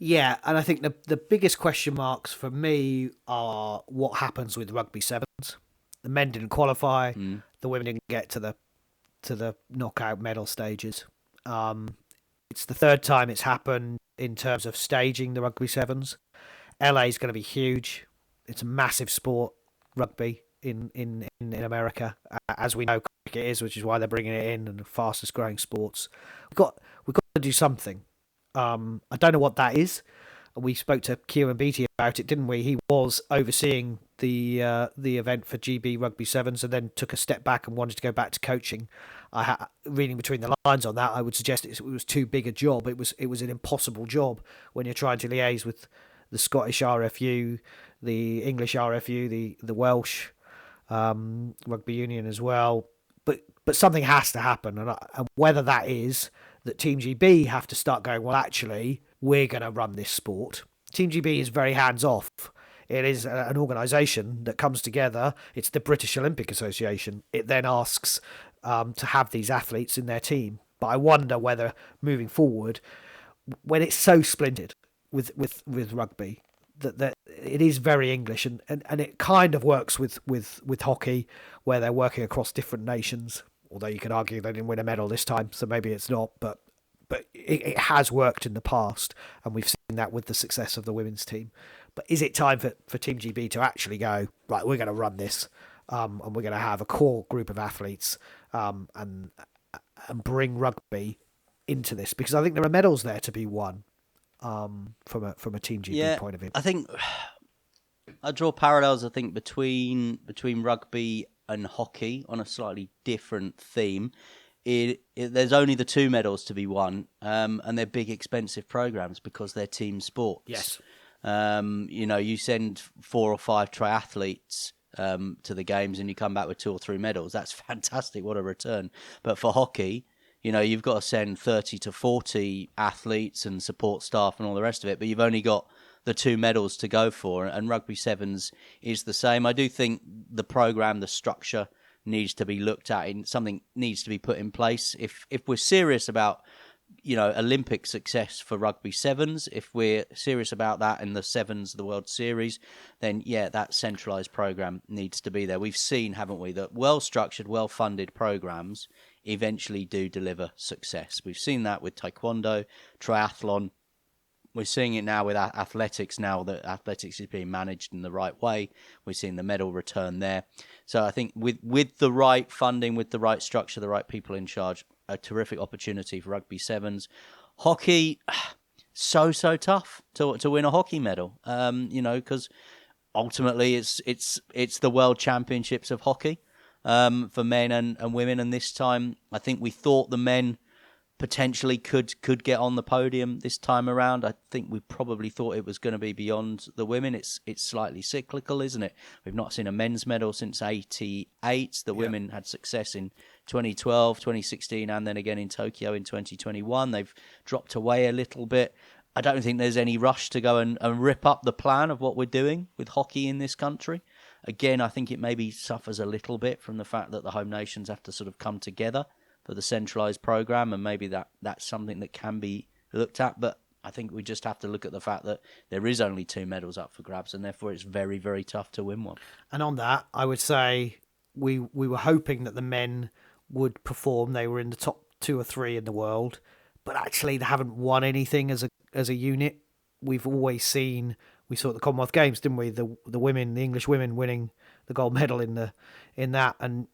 [SPEAKER 3] Yeah, and I think the biggest question marks for me are what happens with rugby sevens. The men didn't qualify. The women didn't get to the knockout medal stages. It's the third time it's happened in terms of staging the rugby sevens. LA is going to be huge. It's a massive sport, rugby in America, as we know cricket is, which is why they're bringing it in, and the fastest growing sports. We've got to do something. I don't know what that is. We spoke to Kieran Beattie about it, didn't we? He was overseeing the event for GB Rugby Sevens, and then took a step back and wanted to go back to coaching. Reading between the lines on that, I would suggest it was too big a job. It was an impossible job when you're trying to liaise with the Scottish RFU, the English RFU, the Welsh rugby union as well. But something has to happen, and whether that is that Team GB have to start going, well, actually, we're going to run this sport. Team GB is very hands-off. It is an organisation that comes together. It's the British Olympic Association. It then asks to have these athletes in their team. But I wonder whether, moving forward, when it's so splintered with rugby, that it is very English, and it kind of works with hockey, where they're working across different nations. Although you could argue they didn't win a medal this time, so maybe it's not. But it has worked in the past, and we've seen that with the success of the women's team. But is it time for Team GB to actually go, right, we're going to run this, and we're going to have a core group of athletes, and bring rugby into this? Because I think there are medals there to be won from a Team GB point of view.
[SPEAKER 2] I think I draw parallels, I think, between rugby and hockey on a slightly different theme. There's only the two medals to be won, and they're big, expensive programs because they're team sports.
[SPEAKER 3] Yes.
[SPEAKER 2] You send 4 or 5 triathletes to the games and you come back with 2 or 3 medals. That's fantastic. What a return. But for hockey, you've got to send 30 to 40 athletes and support staff and all the rest of it, but you've only got the 2 medals to go for, and rugby sevens is the same. I do think the program, the structure needs to be looked at, and something needs to be put in place. If we're serious about Olympic success for rugby sevens, if we're serious about that in the sevens, the World Series, then that centralised program needs to be there. We've seen, haven't we, that well-structured, well-funded programs eventually do deliver success. We've seen that with taekwondo, triathlon. We're seeing it now with athletics, now that athletics is being managed in the right way. We're seeing the medal return there. So I think with the right funding, with the right structure, the right people in charge, a terrific opportunity for rugby sevens. Hockey, so tough to win a hockey medal, because ultimately it's the World Championships of hockey for men and women. And this time, I think we thought the men potentially could get on the podium this time around. I think we probably thought it was going to be beyond the women. It's slightly cyclical, isn't it? We've not seen a men's medal since 88. The women had success in 2012, 2016, and then again in Tokyo in 2021. They've dropped away a little bit. I don't think there's any rush to go and rip up the plan of what we're doing with hockey in this country. Again, I think it maybe suffers a little bit from the fact that the home nations have to sort of come together for the centralised programme, and maybe that's something that can be looked at. But I think we just have to look at the fact that there is only 2 medals up for grabs, and therefore it's very, very tough to win one. And
[SPEAKER 3] on that, I would say we were hoping that the men would perform. They were in the top 2 or 3 in the world, but actually they haven't won anything as a unit. We've always seen, we saw at the Commonwealth Games, didn't we? The women, the English women winning the gold medal in that. And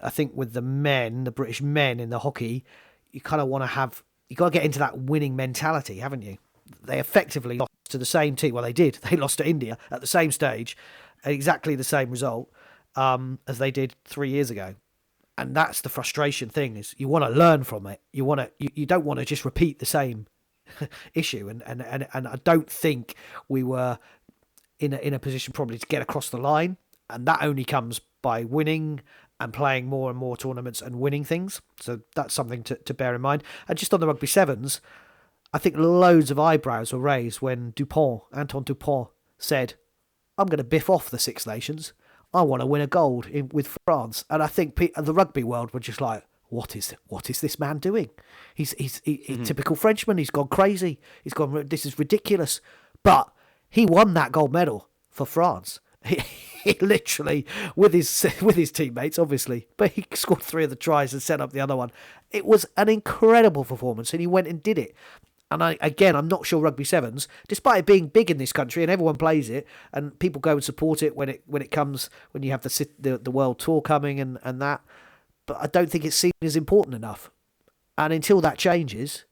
[SPEAKER 3] I think with the men, the British men in the hockey, you kind of want to you got to get into that winning mentality, haven't you? They effectively lost to the same team. Well, they did. They lost to India at the same stage, at exactly the same result as they did 3 years ago. And that's the frustration thing, is you want to learn from it. You don't want to just repeat the same issue. And I don't think we were in a position probably to get across the line. And that only comes by winning and playing more and more tournaments and winning things. So that's something to bear in mind. And just on the rugby sevens, I think loads of eyebrows were raised when Anton Dupont said, I'm going to biff off the Six Nations. I want to win a gold with France. And I think the rugby world were just like, what is this man doing? He's typical Frenchman. He's gone crazy. This is ridiculous. But he won that gold medal for France. He literally, with his teammates, obviously, but he scored 3 of the tries and set up the other one. It was an incredible performance, and he went and did it. And I'm not sure rugby sevens, despite it being big in this country and everyone plays it, and people go and support it when you have the world tour coming and that. But I don't think it's seen as important enough. And until that changes,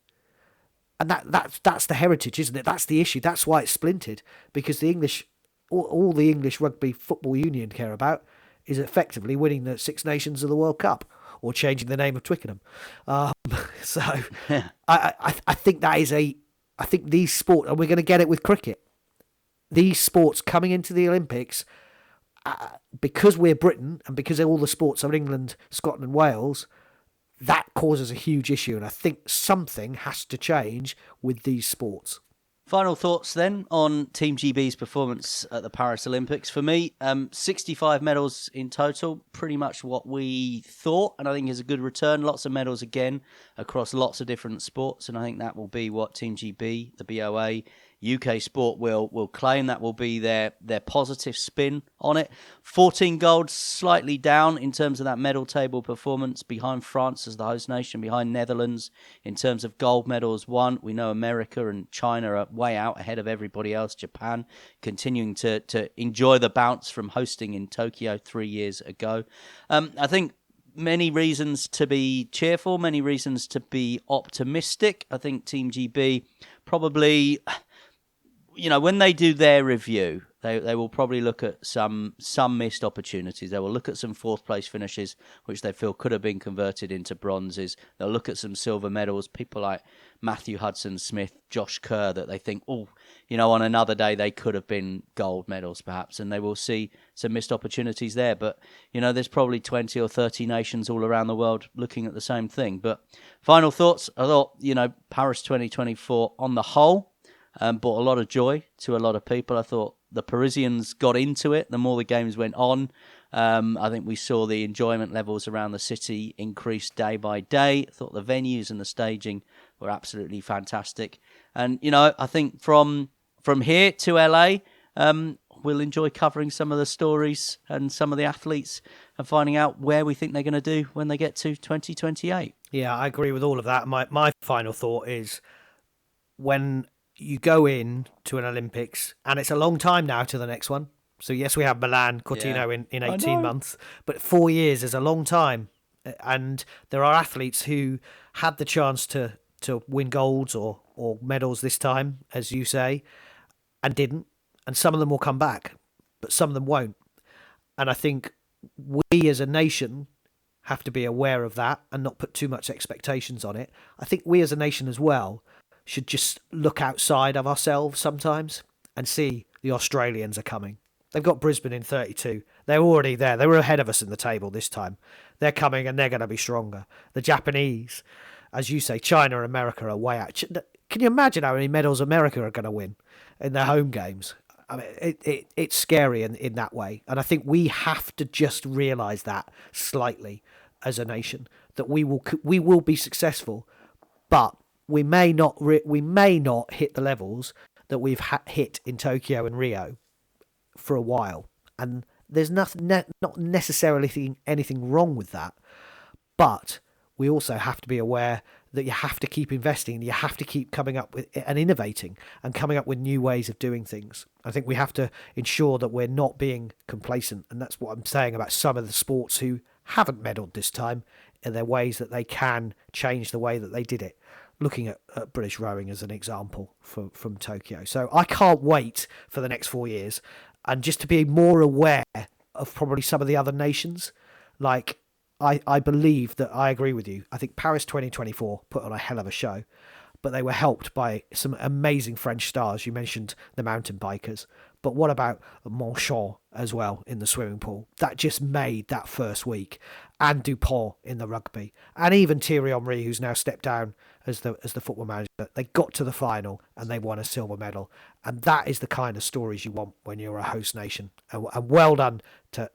[SPEAKER 3] and that's the heritage, isn't it? That's the issue. That's why it's splintered, because the English. All the English Rugby Football Union care about is effectively winning the Six Nations of the World Cup or changing the name of Twickenham. So I think I think these sports, and we're going to get it with cricket, these sports coming into the Olympics, because we're Britain and because all the sports are England, Scotland and Wales, that causes a huge issue. And I think something has to change with these sports.
[SPEAKER 2] Final thoughts then on Team GB's performance at the Paris Olympics. For me, 65 medals in total, pretty much what we thought, and I think is a good return. Lots of medals again across lots of different sports, and I think that will be what Team GB, the BOA, UK Sport will claim. That will be their positive spin on it. 14 golds, slightly down in terms of that medal table performance, behind France as the host nation, behind Netherlands in terms of gold medals won. We know America and China are way out ahead of everybody else. Japan continuing to enjoy the bounce from hosting in Tokyo 3 years ago. I think many reasons to be cheerful, many reasons to be optimistic. I think Team GB probably, when they do their review, they will probably look at some missed opportunities. They will look at some fourth place finishes, which they feel could have been converted into bronzes. They'll look at some silver medals, people like Matthew Hudson-Smith, Josh Kerr, that they think, on another day they could have been gold medals perhaps, and they will see some missed opportunities there. But, there's probably 20 or 30 nations all around the world looking at the same thing. But final thoughts, I thought, Paris 2024 on the whole, brought a lot of joy to a lot of people. I thought the Parisians got into it the more the games went on. I think we saw the enjoyment levels around the city increase day by day. I thought the venues and the staging were absolutely fantastic. And, I think from here to LA, we'll enjoy covering some of the stories and some of the athletes and finding out where we think they're going to do when they get to 2028.
[SPEAKER 3] Yeah, I agree with all of that. My final thought is, when you go in to an Olympics, and it's a long time now to the next one. So yes, we have Milan Cortina in 18 months, but 4 years is a long time. And there are athletes who had the chance to win golds or medals this time, as you say, and didn't. And some of them will come back, but some of them won't. And I think we as a nation have to be aware of that and not put too much expectations on it. I think we as a nation as well should just look outside of ourselves sometimes and see the Australians are coming. They've got Brisbane in 32. They're already there. They were ahead of us in the table this time. They're coming and they're going to be stronger. The Japanese, as you say, China and America are way out. Can you imagine how many medals America are going to win in their home games? I mean, it's scary in that way. And I think we have to just realise that slightly as a nation, that we will be successful, but we may not hit the levels that we've hit in Tokyo and Rio for a while. And there's not necessarily anything wrong with that. But we also have to be aware that you have to keep investing, you have to keep coming up with and innovating and coming up with new ways of doing things. I think we have to ensure that we're not being complacent, and that's what I'm saying about some of the sports who haven't medalled this time, in their ways that they can change the way that they did it. Looking at British rowing as an example from Tokyo. So I can't wait for the next 4 years, and just to be more aware of probably some of the other nations. Like, I believe that I agree with you. I think Paris 2024 put on a hell of a show, but they were helped by some amazing French stars. You mentioned the mountain bikers, but what about Montchamp as well in the swimming pool? That just made that first week. And Dupont in the rugby, and even Thierry Henry, who's now stepped down as the football manager. They got to the final and they won a silver medal, and that is the kind of stories you want when you're a host nation. And well done to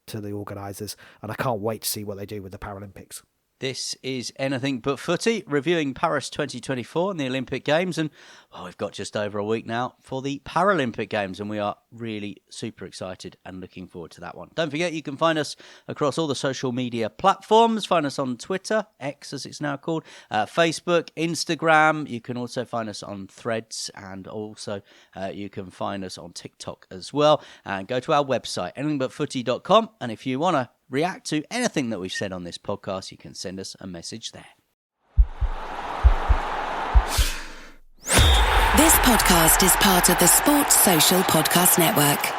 [SPEAKER 3] the organisers, and I can't wait to see what they do with the Paralympics.
[SPEAKER 2] This is Anything But Footy, reviewing Paris 2024 and the Olympic Games. And we've got just over a week now for the Paralympic Games, and we are really super excited and looking forward to that one. Don't forget, you can find us across all the social media platforms. Find us on Twitter, X as it's now called, Facebook, Instagram. You can also find us on Threads, and also you can find us on TikTok as well. And go to our website, anythingbutfooty.com. And if you want to react to anything that we've said on this podcast, you can send us a message there.
[SPEAKER 1] This podcast is part of the Sports Social Podcast Network.